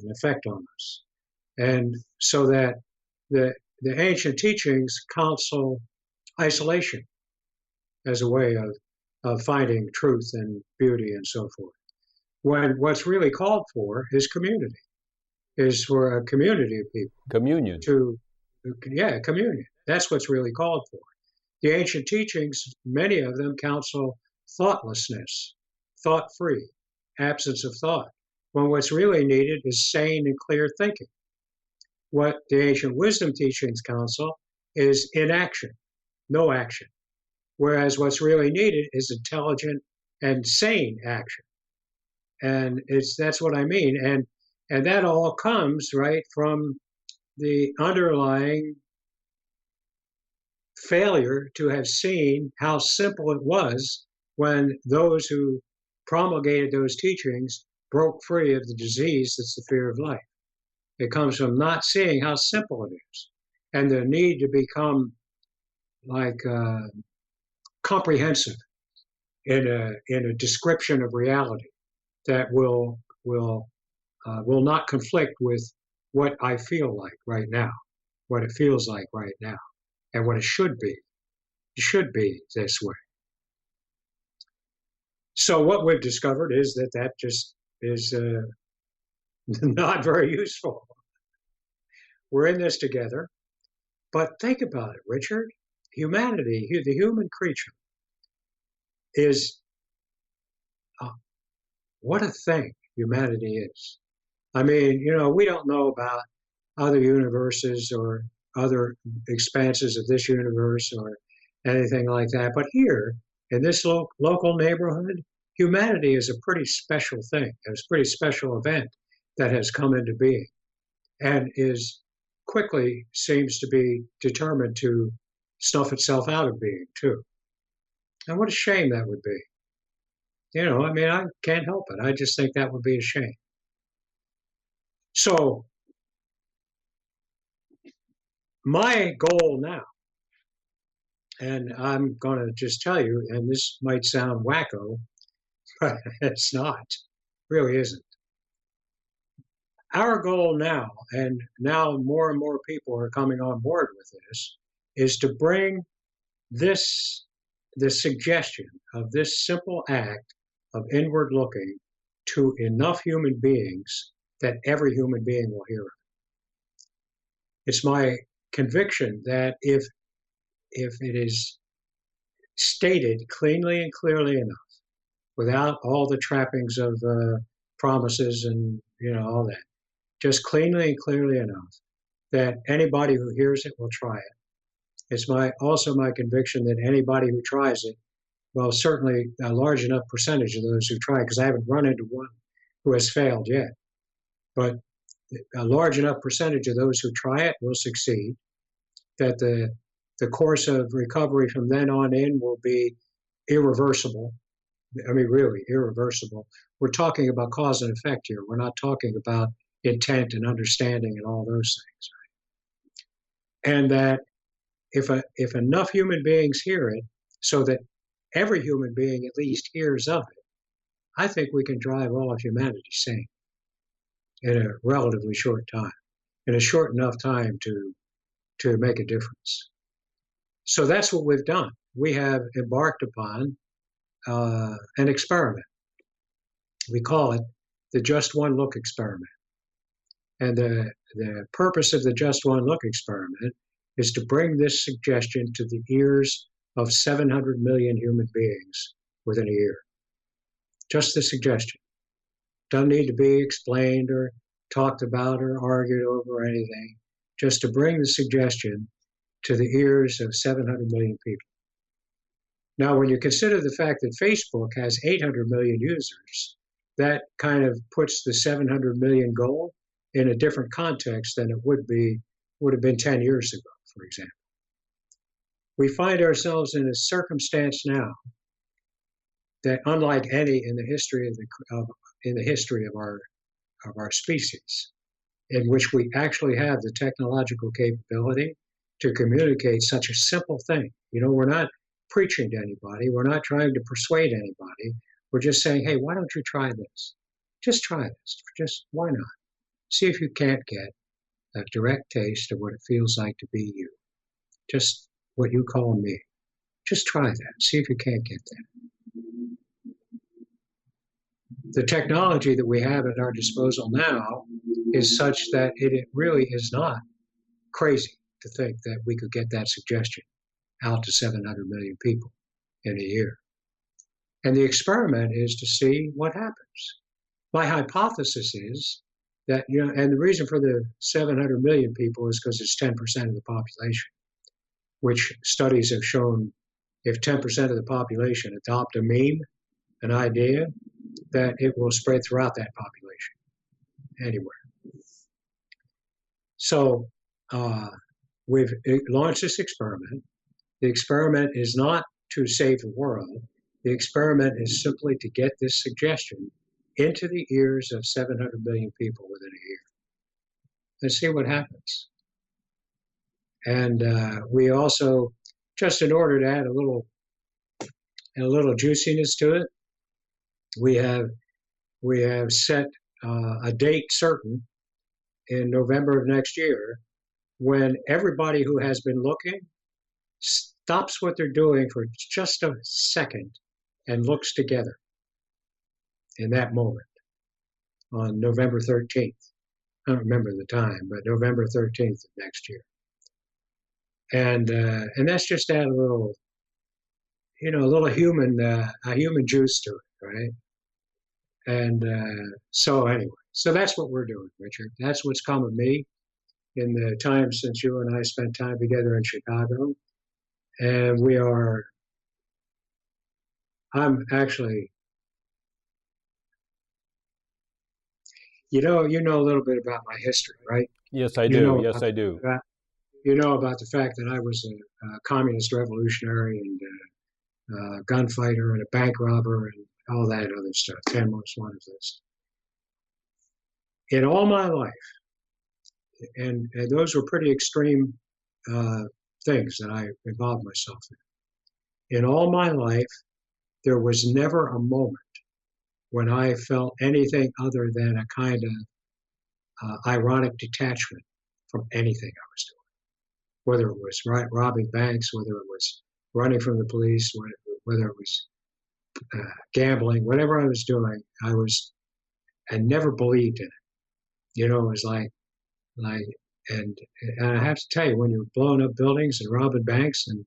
effect on us, and so that the the ancient teachings counsel isolation as a way of finding truth and beauty and so forth. When what's really called for is community, is for a community of people
Communion.
to, yeah, communion. That's what's really called for. The ancient teachings, many of them counsel thoughtlessness, thought free, absence of thought, when what's really needed is sane and clear thinking. What the ancient wisdom teachings counsel is inaction, no action. Whereas what's really needed is intelligent and sane action. And that's what I mean. And that all comes right from the underlying failure to have seen how simple it was when those who promulgated those teachings broke free of the disease that's the fear of life. It comes from not seeing how simple it is and the need to become like comprehensive in a description of reality that will not conflict with what I feel like right now, what it feels like right now, and what it should be. It should be this way. So what we've discovered is that just is not very useful. We're in this together. But think about it, Richard. Humanity, the human creature, is what a thing humanity is. I mean, we don't know about other universes or other expanses of this universe or anything like that. But here, in this local neighborhood, humanity is a pretty special thing. It's a pretty special event that has come into being and is quickly seems to be determined to snuff itself out of being, too. And what a shame that would be. I mean, I can't help it. I just think that would be a shame. So, my goal now, and I'm going to just tell you, and this might sound wacko, but it's not, it really isn't. Our goal now, and now more and more people are coming on board with this, is to bring the suggestion of this simple act of inward looking to enough human beings that every human being will hear it. It's my conviction that if it is stated cleanly and clearly enough, without all the trappings of promises and all that, just cleanly and clearly enough that anybody who hears it will try it. It's also my conviction that anybody who tries it, well, certainly a large enough percentage of those who try, because I haven't run into one who has failed yet, but a large enough percentage of those who try it will succeed, that the course of recovery from then on in will be irreversible. I mean, really irreversible. We're talking about cause and effect here. We're not talking about intent and understanding and all those things. Right? And that if enough human beings hear it, so that every human being at least hears of it, I think we can drive all of humanity sane in a relatively short time, in a short enough time to make a difference. So that's what we've done. We have embarked upon an experiment. We call it the Just One Look experiment. And the purpose of the Just One Look experiment is to bring this suggestion to the ears of 700 million human beings within a year. Just the suggestion. Doesn't need to be explained or talked about or argued over or anything. Just to bring the suggestion to the ears of 700 million people. Now, when you consider the fact that Facebook has 800 million users, that kind of puts the 700 million goal in a different context than it would have been 10 years ago, for example. We find ourselves in a circumstance now that, unlike any in the history of our species, in which we actually have the technological capability to communicate such a simple thing. We're not preaching to anybody. We're not trying to persuade anybody. We're just saying, hey, why don't you try this? Just try this. Just why not? See if you can't get a direct taste of what it feels like to be you. Just what you call me. Just try that. See if you can't get that. The technology that we have at our disposal now is such that it really is not crazy to think that we could get that suggestion out to 700 million people in a year. And the experiment is to see what happens. My hypothesis is that, and the reason for the 700 million people is because it's 10% of the population, which studies have shown if 10% of the population adopt a meme, an idea, that it will spread throughout that population, anywhere. So we've launched this experiment. The experiment is not to save the world. The experiment is simply to get this suggestion into the ears of 700 million people within a year. Let's see what happens. And we also, just in order to add a little juiciness to it, we have set a date certain in November of next year when everybody who has been looking stops what they're doing for just a second and looks together in that moment on November 13th. I don't remember the time, but November 13th of next year. And that's just add a little, a little human, a human juice to it, right? And so anyway, so that's what we're doing, Richard. That's what's come of me in the time since you and I spent time together in Chicago. And I'm actually, you know a little bit about my history, right?
Yes, I
You
do.
know
Yes,
about
I do.
that. You know about the fact that I was a communist revolutionary and a gunfighter and a bank robber and all that other stuff, 10 most wanted list. In all my life, and those were pretty extreme uh, things that I involved myself in. In all my life, there was never a moment when I felt anything other than a kind of ironic detachment from anything I was doing, whether it was robbing banks, whether it was running from the police, whether it was gambling, whatever I was doing, I never believed in it. It was like, and, and I have to tell you, when you're blowing up buildings and robbing banks and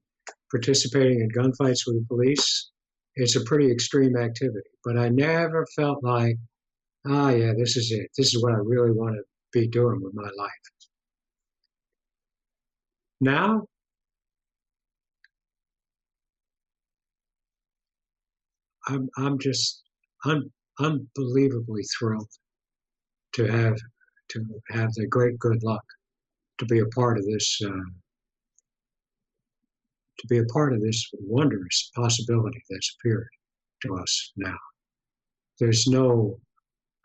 participating in gunfights with the police, it's a pretty extreme activity. But I never felt like, yeah, this is it. This is what I really want to be doing with my life. Now, I'm just unbelievably thrilled to have to have the great good luck to be a part of this wondrous possibility that's appeared to us now. There's no,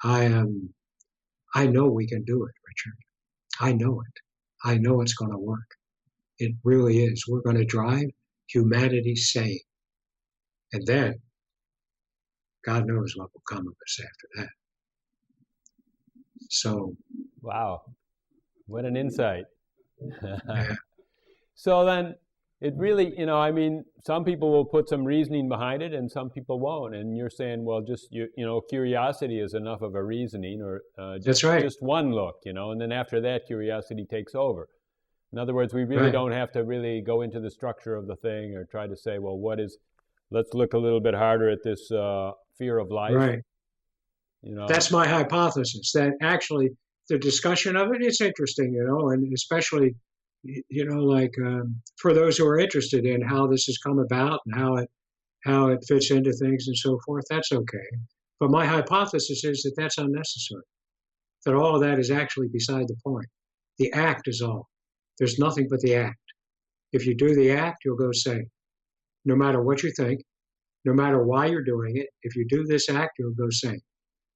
I know we can do it, Richard. I know it. I know it's going to work. It really is. We're going to drive humanity sane. And then God knows what will come of us after that. So,
Wow, what an insight.
yeah,
So then it really, I mean, some people will put some reasoning behind it and some people won't. And you're saying, well, just, curiosity is enough of a reasoning, or
that's right.
just one look, and then after that, curiosity takes over. In other words, we really
Right.
don't have to really go into the structure of the thing or try to say, well, let's look a little bit harder at this fear of life.
Right. That's my hypothesis, that actually the discussion of it is interesting, and especially, like for those who are interested in how this has come about and how it fits into things and so forth, that's okay. But my hypothesis is that that's unnecessary, that all of that is actually beside the point. The act is all. There's nothing but the act. If you do the act, you'll go sane. No matter what you think, no matter why you're doing it, if you do this act, you'll go sane.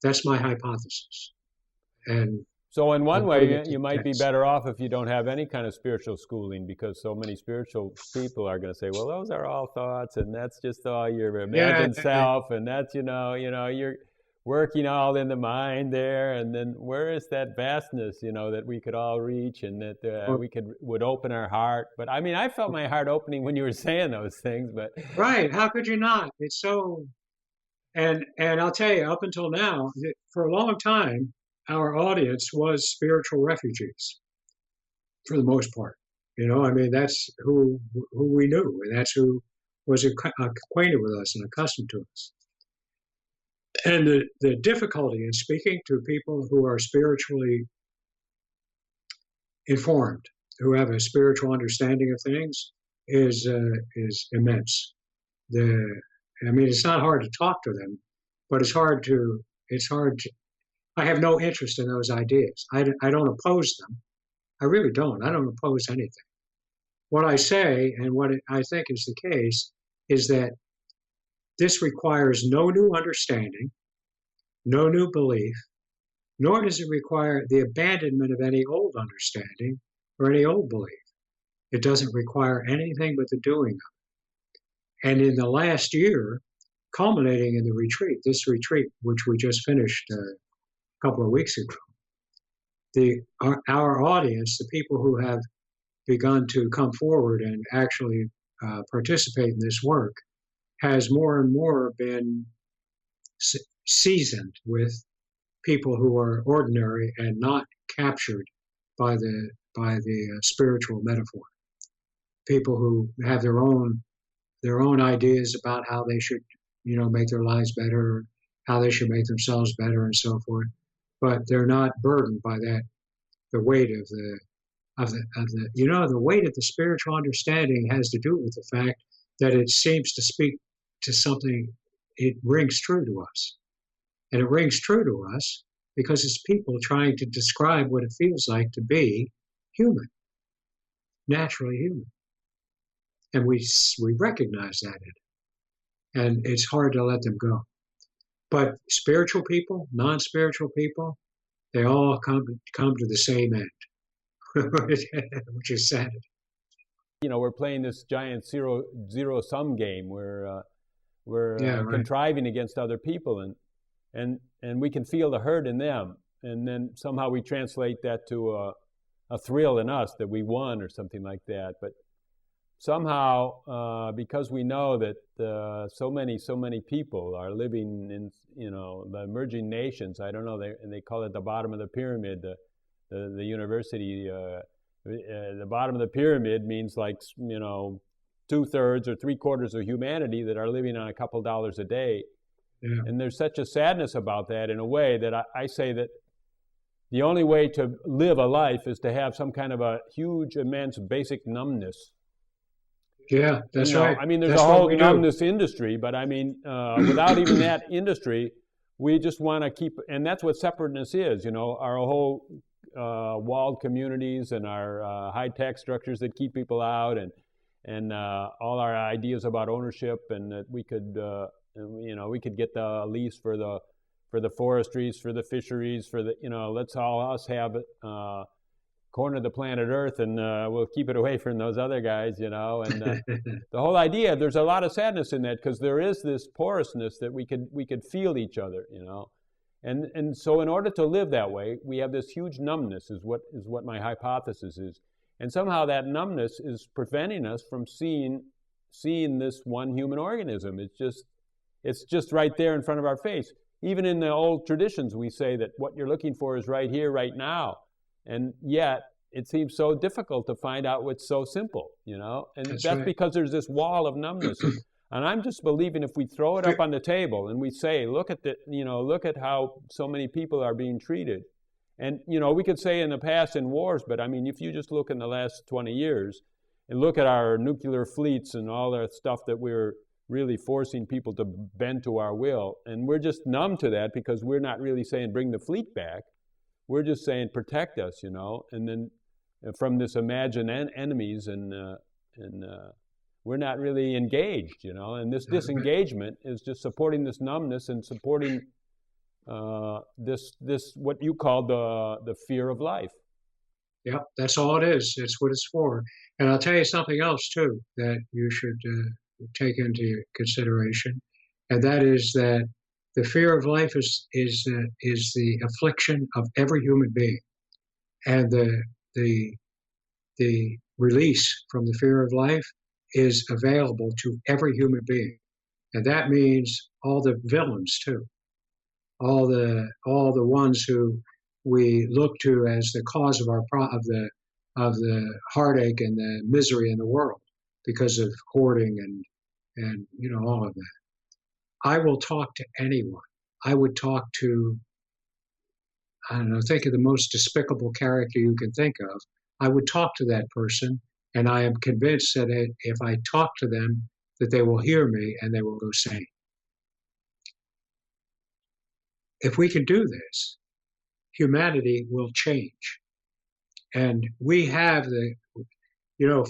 That's my hypothesis. And
so in one way, you
the
might be
test.
better off if you don't have any kind of spiritual schooling, because so many spiritual people are going to say, well, those are all thoughts, and that's just all your
Yeah,
imagined self, and that's, you're working all in the mind there, and then where is that vastness, that we could all reach, and that we would open our heart. But I mean, I felt my heart opening when you were saying those things, but
right. How could you not? It's so, and I'll tell you, up until now, for a long time, our audience was spiritual refugees, for the most part. I mean, that's who we knew, and that's who was acquainted with us and accustomed to us. And the difficulty in speaking to people who are spiritually informed, who have a spiritual understanding of things, is immense. I mean, it's not hard to talk to them, but it's hard to. I have no interest in those ideas. I don't oppose them. I really don't. I don't oppose anything. What I say, and what I think is the case, is that this requires no new understanding, no new belief, nor does it require the abandonment of any old understanding or any old belief. It doesn't require anything but the doing of it. And in the last year, culminating in the retreat, this retreat, which we just finished a couple of weeks ago, our audience, the people who have begun to come forward and actually participate in this work, has more and more been seasoned with people who are ordinary and not captured by the spiritual metaphor. People who have their own ideas about how they should, make their lives better, how they should make themselves better, and so forth. But they're not burdened by that, the weight the weight of the spiritual understanding has to do with the fact that it seems to speak to something. It rings true to us, and it rings true to us because it's people trying to describe what it feels like to be human, naturally human, and we recognize that in it, and it's hard to let them go. But spiritual people, non-spiritual people, they all come to the same end, which is sad.
We're playing this giant zero sum game where we're
Yeah, right.
contriving against other people, and we can feel the hurt in them, and then somehow we translate that to a thrill in us that we won or something like that. But somehow, because we know that so many people are living in the emerging nations. I don't know, they call it the bottom of the pyramid. The university, the bottom of the pyramid means like 2/3 or 3/4 of humanity that are living on a couple dollars a day.
Yeah.
And there's such a sadness about that, in a way that I say that the only way to live a life is to have some kind of a huge, immense, basic numbness.
Yeah, that's right.
I mean, there's
That's
a
what
whole
we do.
numbness industry, but I mean, without even that industry, we just want to keep, and that's what separateness is. Our whole walled communities and our high-tech structures that keep people out, and all our ideas about ownership, and that we could get the lease for the forestries, for the fisheries, for the let's all us have it. Corner the planet Earth, and we'll keep it away from those other guys, and the whole idea. There's a lot of sadness in that, because there is this porousness that we could feel each other, and so in order to live that way, we have this huge numbness. Is what my hypothesis is, and somehow that numbness is preventing us from seeing this one human organism. It's just right there in front of our face. Even in the old traditions, we say that what you're looking for is right here, right now. And yet, it seems so difficult to find out what's so simple, And that's
right.
because there's this wall of numbness. And I'm just believing if we throw it up on the table and we say, look at how so many people are being treated. And, we could say in the past in wars, but I mean, if you just look in the last 20 years and look at our nuclear fleets and all that stuff that we're really forcing people to bend to our will, and we're just numb to that because we're not really saying bring the fleet back. We're just saying protect us, and then from this imagined enemies, and we're not really engaged, and this disengagement is just supporting this numbness and supporting this what you call the fear of life.
Yeah, that's all it is. It's what it's for. And I'll tell you something else too that you should take into consideration, and that is that the fear of life is the affliction of every human being, and the release from the fear of life is available to every human being, and that means all the villains too, all the ones who we look to as the cause of of the heartache and the misery in the world because of hoarding and all of that. I will talk to anyone. I would talk to, I don't know, think of the most despicable character you can think of. I would talk to that person, and I am convinced that if I talk to them, that they will hear me and they will go sane. If we can do this, humanity will change. And we have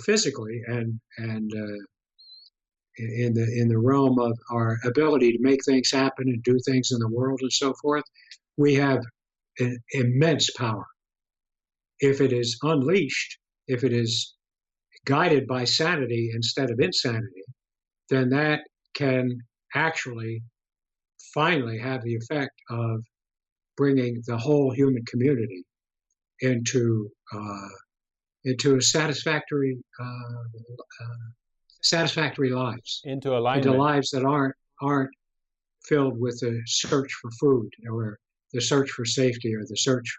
physically and in the realm of our ability to make things happen and do things in the world and so forth, we have an immense power. If it is unleashed, if it is guided by sanity instead of insanity, then that can actually finally have the effect of bringing the whole human community into a satisfactory lives,
into alignment,
into lives that aren't filled with the search for food or the search for safety or the search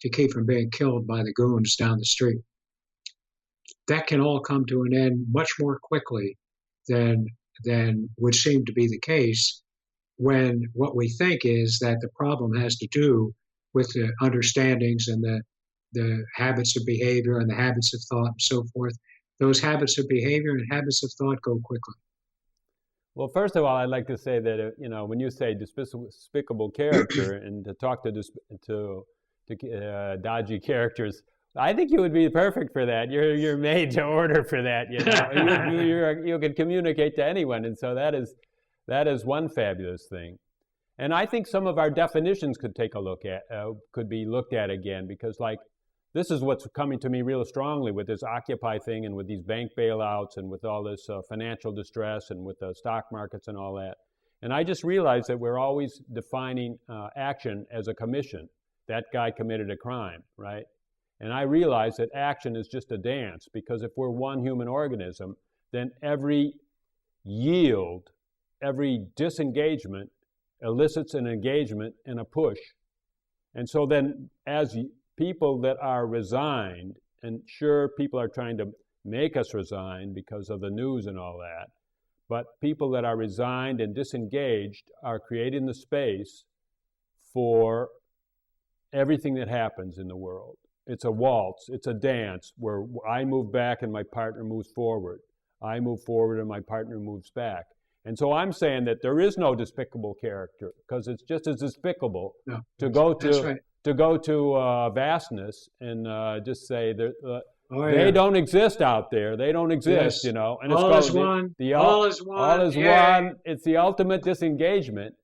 to keep from being killed by the goons down the street. That can all come to an end much more quickly than would seem to be the case when what we think is that the problem has to do with the understandings and the habits of behavior and the habits of thought and so forth. Those habits of behavior and habits of thought go quickly.
Well, first of all, I'd like to say that when you say despicable character and to talk to dodgy characters, I think you would be perfect for that. You're made to order for that. You can communicate to anyone, and so that is one fabulous thing. And I think some of our definitions could could be looked at again, because this is what's coming to me real strongly with this Occupy thing and with these bank bailouts and with all this financial distress and with the stock markets and all that. And I just realized that we're always defining action as a commission. That guy committed a crime, right? And I realize that action is just a dance, because if we're one human organism, then every yield, every disengagement elicits an engagement and a push. And so then as people that are resigned, and sure, people are trying to make us resign because of the news and all that, but people that are resigned and disengaged are creating the space for everything that happens in the world. It's a waltz, it's a dance where I move back and my partner moves forward. I move forward and my partner moves back. And so I'm saying that there is no despicable character, because it's just as despicable to go to vastness and just say they don't exist out there. They don't exist,
Yes.
And
all is one. All is one.
All is one. It's the ultimate disengagement.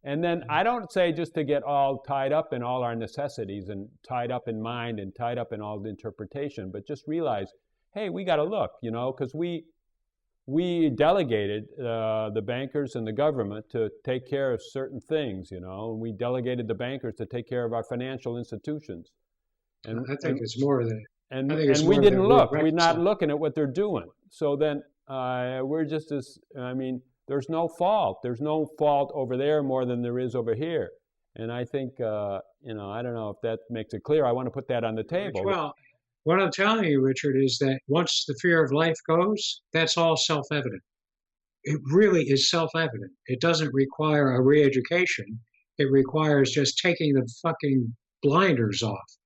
And then I don't say just to get all tied up in all our necessities and tied up in mind and tied up in all the interpretation, but just realize, hey, we got to look, because we delegated the bankers and the government to take care of certain things, and we delegated the bankers to take care of our financial institutions.
And I think it's more than
and we didn't look. We're not looking at what they're doing. So then we're just as, there's no fault. There's no fault over there more than there is over here. And I think, I don't know if that makes it clear. I want to put that on the table.
Well, what I'm telling you, Richard, is that once the fear of life goes, that's all self-evident. It really is self-evident. It doesn't require a re-education. It requires just taking the fucking blinders off.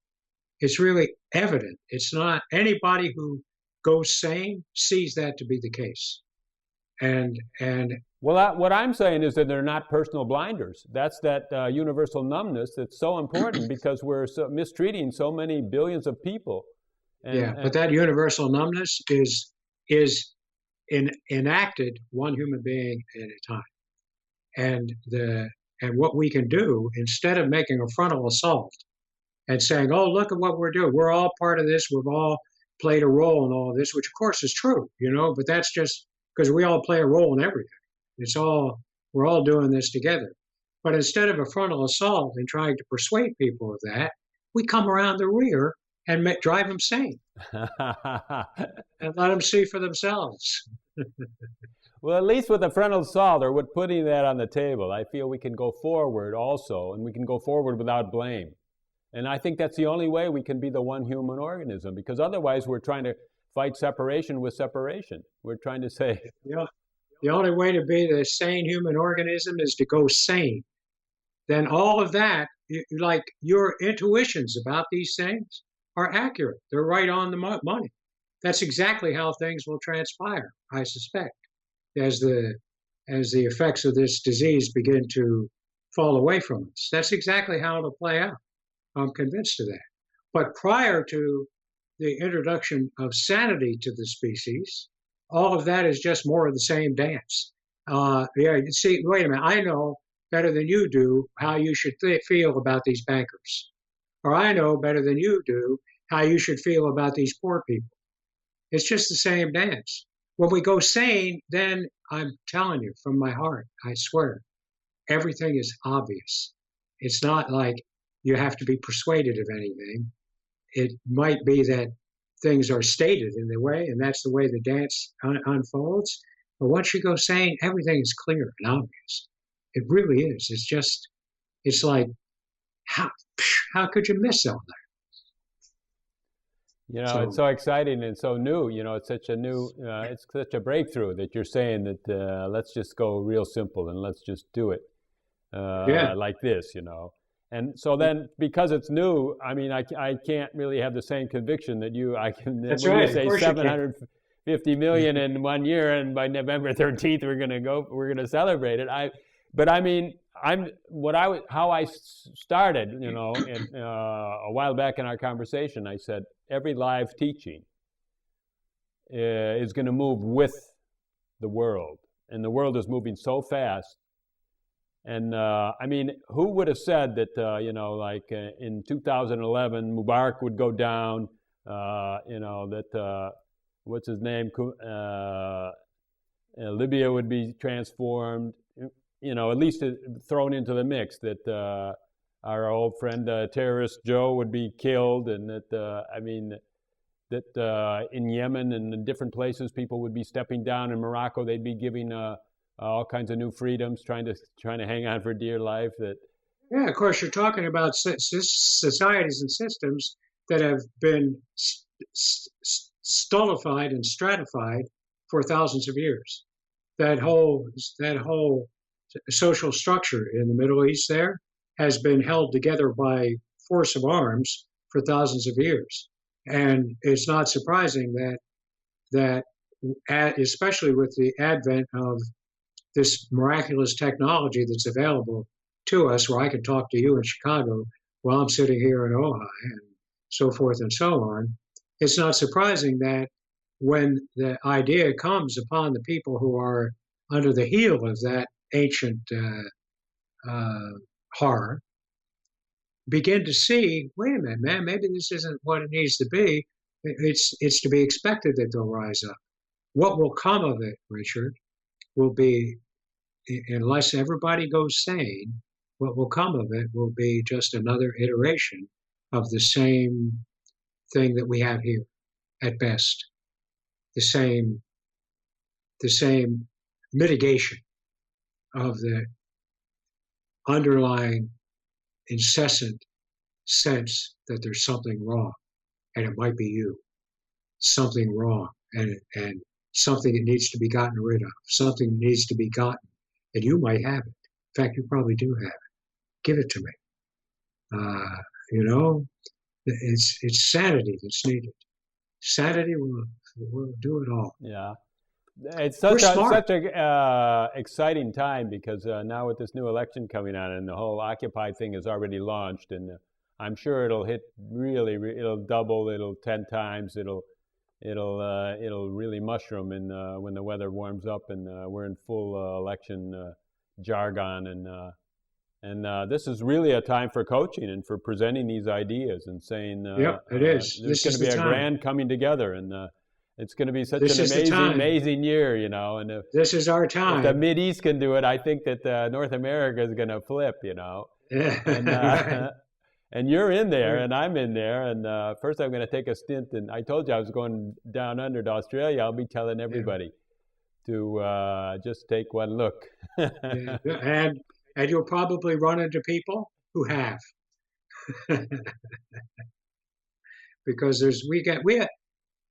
It's really evident. It's not anybody who goes sane sees that to be the case. And
well, what I'm saying is that they're not personal blinders. That's that universal numbness that's so important, because we're mistreating so many billions of people.
But that universal numbness is enacted one human being at a time. And what we can do, instead of making a frontal assault and saying, oh, look at what we're doing, we're all part of this, we've all played a role in all of this, which of course is true, but that's just because we all play a role in everything. We're all doing this together. But instead of a frontal assault and trying to persuade people of that, we come around the rear and drive them sane and let them see for themselves.
Well, at least with a frontal assault, or with putting that on the table, I feel we can go forward also, and we can go forward without blame. And I think that's the only way we can be the one human organism, because otherwise we're trying to fight separation with separation. We're trying to say...
The only way to be the sane human organism is to go sane. Then all of that, like your intuitions about these things, are accurate. They're right on the money. That's exactly how things will transpire, I suspect, as the effects of this disease begin to fall away from us. That's exactly how it'll play out. I'm convinced of that. But prior to the introduction of sanity to the species, all of that is just more of the same dance. See, wait a minute, I know better than you do how you should feel about these bankers. Or I know better than you do how you should feel about these poor people. It's just the same dance. When we go sane, then I'm telling you from my heart, I swear, everything is obvious. It's not like you have to be persuaded of anything. It might be that things are stated in the way, and that's the way the dance unfolds. But once you go sane, everything is clear and obvious. It really is. It's like, how could you miss all that?
You know, it's
So
so exciting and so new. You know, it's such a new, it's such a breakthrough that you're saying that let's just go real simple and let's just do it
yeah,
like this. You know, and so then because it's new, I mean, I can't really have the same conviction that you. I can
that's
when you
right. Of
say
course you can.
750 million in 1 year, and by November 13th we're gonna celebrate it. But I mean, how I started, you know, a while back in our conversation, I said every live teaching is going to move with the world, and the world is moving so fast. And I mean, who would have said that, you know, like in 2011, Mubarak would go down, you know, that, what's his name, Libya would be transformed, you know, at least thrown into the mix, that our old friend terrorist Joe would be killed, and that, I mean, that in Yemen and in different places, people would be stepping down. In Morocco, they'd be giving all kinds of new freedoms, trying to hang on for dear life. That
Yeah, of course, you're talking about societies and systems that have been stultified and stratified for thousands of years. That whole social structure in the Middle East there has been held together by force of arms for thousands of years, and it's not surprising that especially with the advent of this miraculous technology that's available to us, where I can talk to you in Chicago while I'm sitting here in Ojai and so forth and so on, it's not surprising that when the idea comes upon the people who are under the heel of that ancient uh, horror, begin to see, wait a minute, man, maybe this isn't what it needs to be. It's to be expected that they'll rise up. What will come of it, Richard, will be, unless everybody goes sane, what will come of it will be just another iteration of the same thing that we have here at best. The same the same mitigation of the underlying incessant sense that there's something wrong, and it might be you. Something wrong, and something that needs to be gotten rid of, something that needs to be gotten, and you might have it. In fact, you probably do have it. Give it to me. Uh, you know, it's sanity that's needed. Sanity will do it all.
yeah, it's
We're smart.
such a exciting time because now with this new election coming on and the whole Occupy thing is already launched, and I'm sure it'll hit really, it'll double, it'll 10 times, it'll really mushroom in when the weather warms up and we're in full election jargon, and this is really a time for coaching and for presenting these ideas and saying
Yep, it is.
there's
This
going
is
to
the
be a
time.
grand coming together, and it's going to be such
This
an
is the time.
amazing year, you know. And
This is our
if the
time.
Mid East can do it, I think that North America is going to flip, you know. And
Right.
and you're in there, and I'm in there, and first I'm going to take a stint. And I told you I was going down under to Australia. I'll be telling
Yeah.
everybody to just take one look.
Yeah. And you'll probably run into people who have, because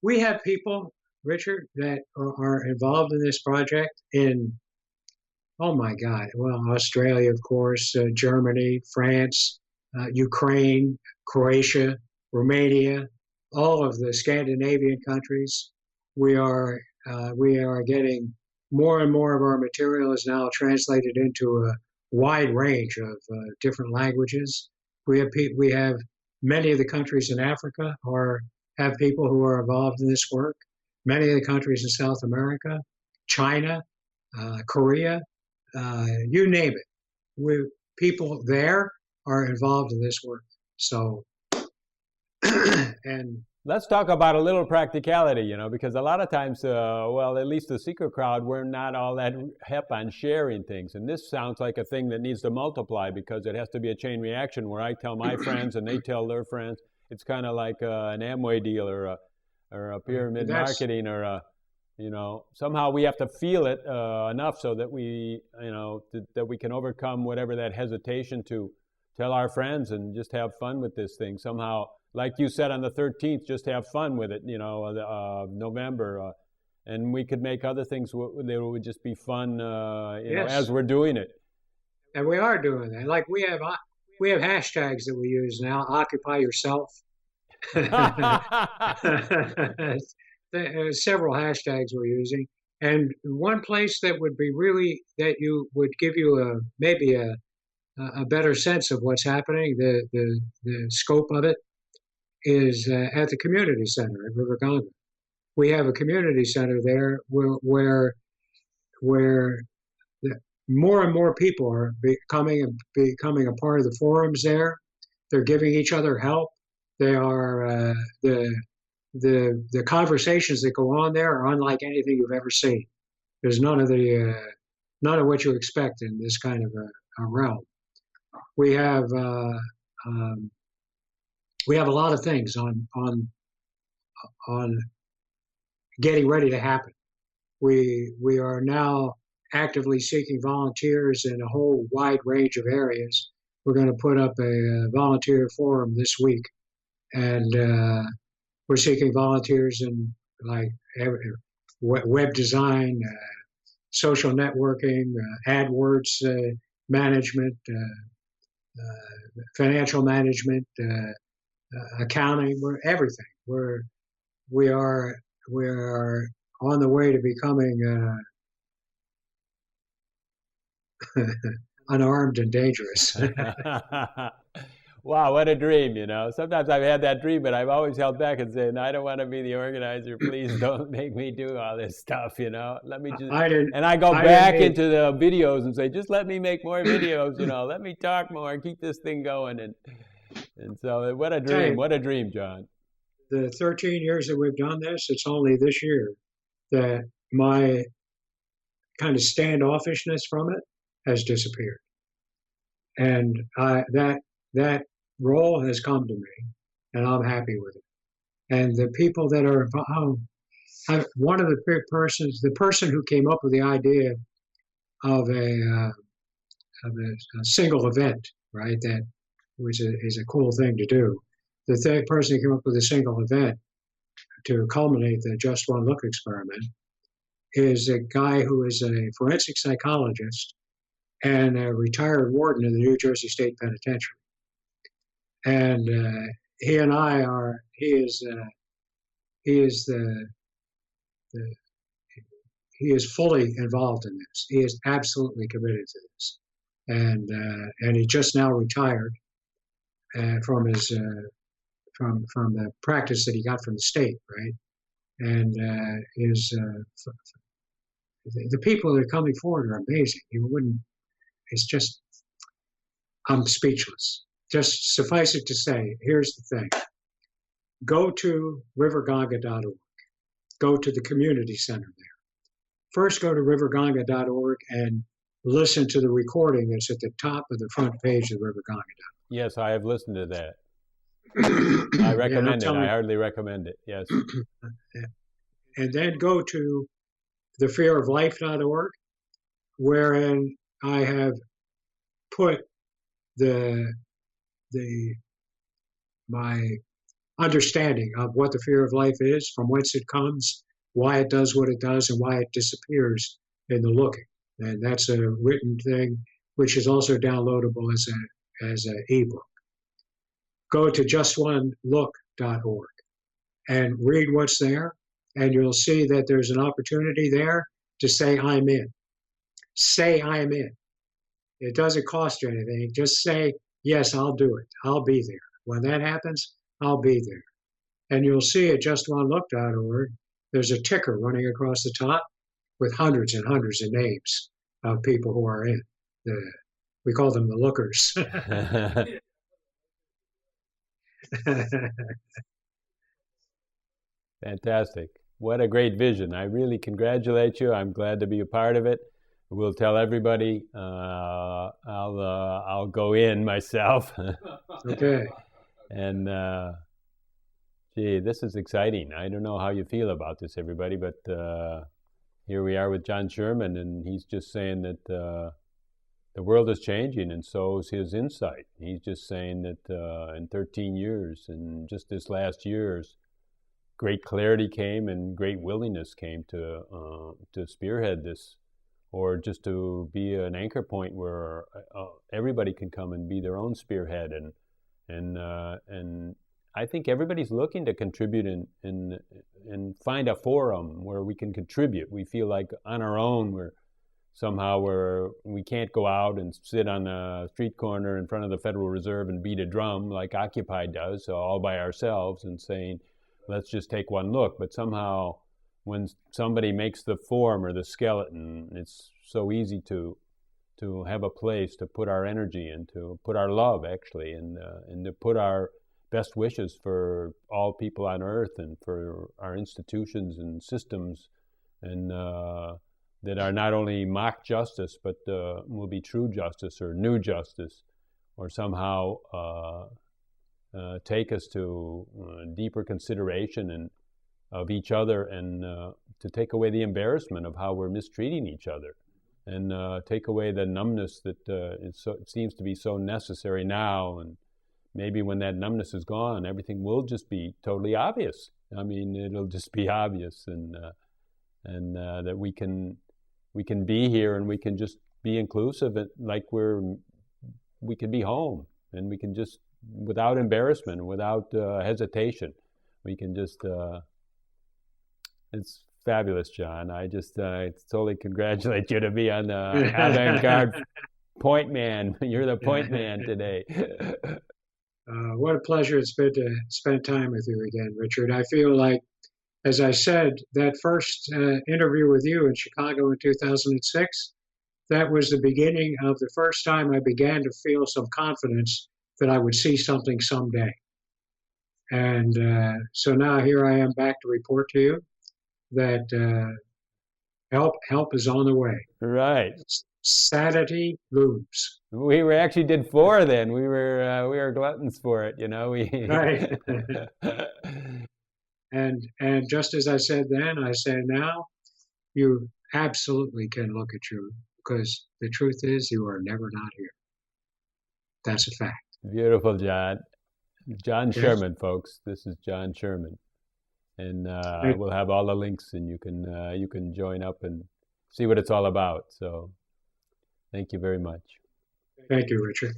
we have people, Richard, that are involved in this project in, oh my God, well, Australia, of course, Germany, France, Ukraine, Croatia, Romania, all of the Scandinavian countries. We are getting more and more of our material is now translated into a wide range of different languages. We have many of the countries in Africa are have people who are involved in this work. Many of the countries in South America, China, Korea, you name it. People there are involved in this work. So, and
Let's talk about a little practicality, you know, because a lot of times, well, at least the secret crowd, we're not all that hep on sharing things. And this sounds like a thing that needs to multiply because it has to be a chain reaction where I tell my friends and they tell their friends. It's kind of like an Amway deal or a pyramid
that's
marketing or a, you know, somehow we have to feel it enough so that we, you know, that we can overcome whatever that hesitation to tell our friends and just have fun with this thing. Somehow like you said on the 13th, just have fun with it, November. And we could make other things that would just be fun, as
Yes,
we're doing it.
and we are doing that. Like we have hashtags that we use now. Occupy yourself. Several hashtags we're using, and one place that would be really that you would give you maybe a better sense of what's happening, the scope of it, is at the community center at River Ganga. We have a community center there where the, more and more people are becoming a part of the forums there. They're giving each other help. They are the conversations that go on there are unlike anything you've ever seen. There's none of what you expect in this kind of a realm. We have um, we have a lot of things on getting ready to happen. We are now actively seeking volunteers in a whole wide range of areas. We're going to put up a volunteer forum this week, and we're seeking volunteers in like web design, social networking, AdWords management, financial management, accounting. We're everything. We are we are on the way to becoming unarmed and dangerous.
Wow, what a dream, Sometimes I've had that dream, but I've always held back and said, I don't want to be the organizer. Please don't make me do all this stuff, Let me just.
I didn't.
And I go
I
back
didn't
into the videos and say, just let me make more videos, Let me talk more, keep this thing going. And so, what a dream, John.
The 13 years that we've done this, it's only this year that my kind of standoffishness from it has disappeared. And that role has come to me, and I'm happy with it. And the people that are involved, one of the the person who came up with the idea of a single event, right? That is a cool thing to do. The third person who came up with a single event to culminate the Just One Look experiment is a guy who is a forensic psychologist and a retired warden of the New Jersey State Penitentiary. And he and I are, he is he is fully involved in this. He is absolutely committed to this. And he just now retired from his, from the practice that he got from the state, right? And the people that are coming forward are amazing. It's just, I'm speechless. Just suffice it to say, here's the thing. Go to riverganga.org. Go to the community center there. First, go to riverganga.org and listen to the recording that's at the top of the front page of riverganga.org.
Yes, I have listened to that. I recommend it. I hardly recommend it. Yes.
And then go to thefearoflife.org, wherein I have put my understanding of what the fear of life is, from whence it comes, why it does what it does, and why it disappears in the looking. And that's a written thing, which is also downloadable as an ebook. Go to justonelook.org and read what's there, and you'll see that there's an opportunity there to say, I'm in. Say, I'm in. It doesn't cost you anything. Just say, yes, I'll do it. I'll be there. When that happens, I'll be there. And you'll see at justonelook.org, there's a ticker running across the top with hundreds and hundreds of names of people who are in. We call them the lookers.
Fantastic. What a great vision. I really congratulate you. I'm glad to be a part of it. We'll tell everybody. I'll go in myself.
Okay.
And gee, this is exciting. I don't know how you feel about this, everybody, but here we are with John Sherman, and he's just saying that the world is changing, and so is his insight. He's just saying that in 13 years, and just this last year's, great clarity came and great willingness came to spearhead this, or just to be an anchor point where everybody can come and be their own spearhead, and I think everybody's looking to contribute and find a forum where we can contribute. We feel like on our own we can't go out and sit on a street corner in front of the Federal Reserve and beat a drum like Occupy does, all by ourselves, and saying, let's just take one look. But somehow when somebody makes the form or the skeleton, it's so easy to have a place to put our energy and to put our love, actually, and to put our best wishes for all people on earth and for our institutions and systems, and that are not only mock justice, but will be true justice or new justice, or somehow take us to deeper consideration of each other, and to take away the embarrassment of how we're mistreating each other, and take away the numbness that it seems to be so necessary now. And maybe when that numbness is gone, everything will just be totally obvious. I mean, it'll just be obvious, and that we can be here, and we can just be inclusive, and like we can be home, and we can just, without embarrassment, without hesitation, we can just. It's fabulous, John. I just totally congratulate you to be on the avant-garde point man. You're the point man today.
What a pleasure it's been to spend time with you again, Richard. I feel like, as I said, that first interview with you in Chicago in 2006, that was the beginning of the first time I began to feel some confidence that I would see something someday. And so now here I am back to report to you that help is on the way.
Right.
Sanity looms.
We actually did 4 then. We were gluttons for it,
Right. And just as I said then, I say now, you absolutely can look at you, because the truth is you are never not here. That's a fact.
Beautiful, John. John
Yes.
Sherman, folks. This is John Sherman, and we'll have all the links, and you can join up and see what it's all about. So, thank you very much.
Thank you, Richard.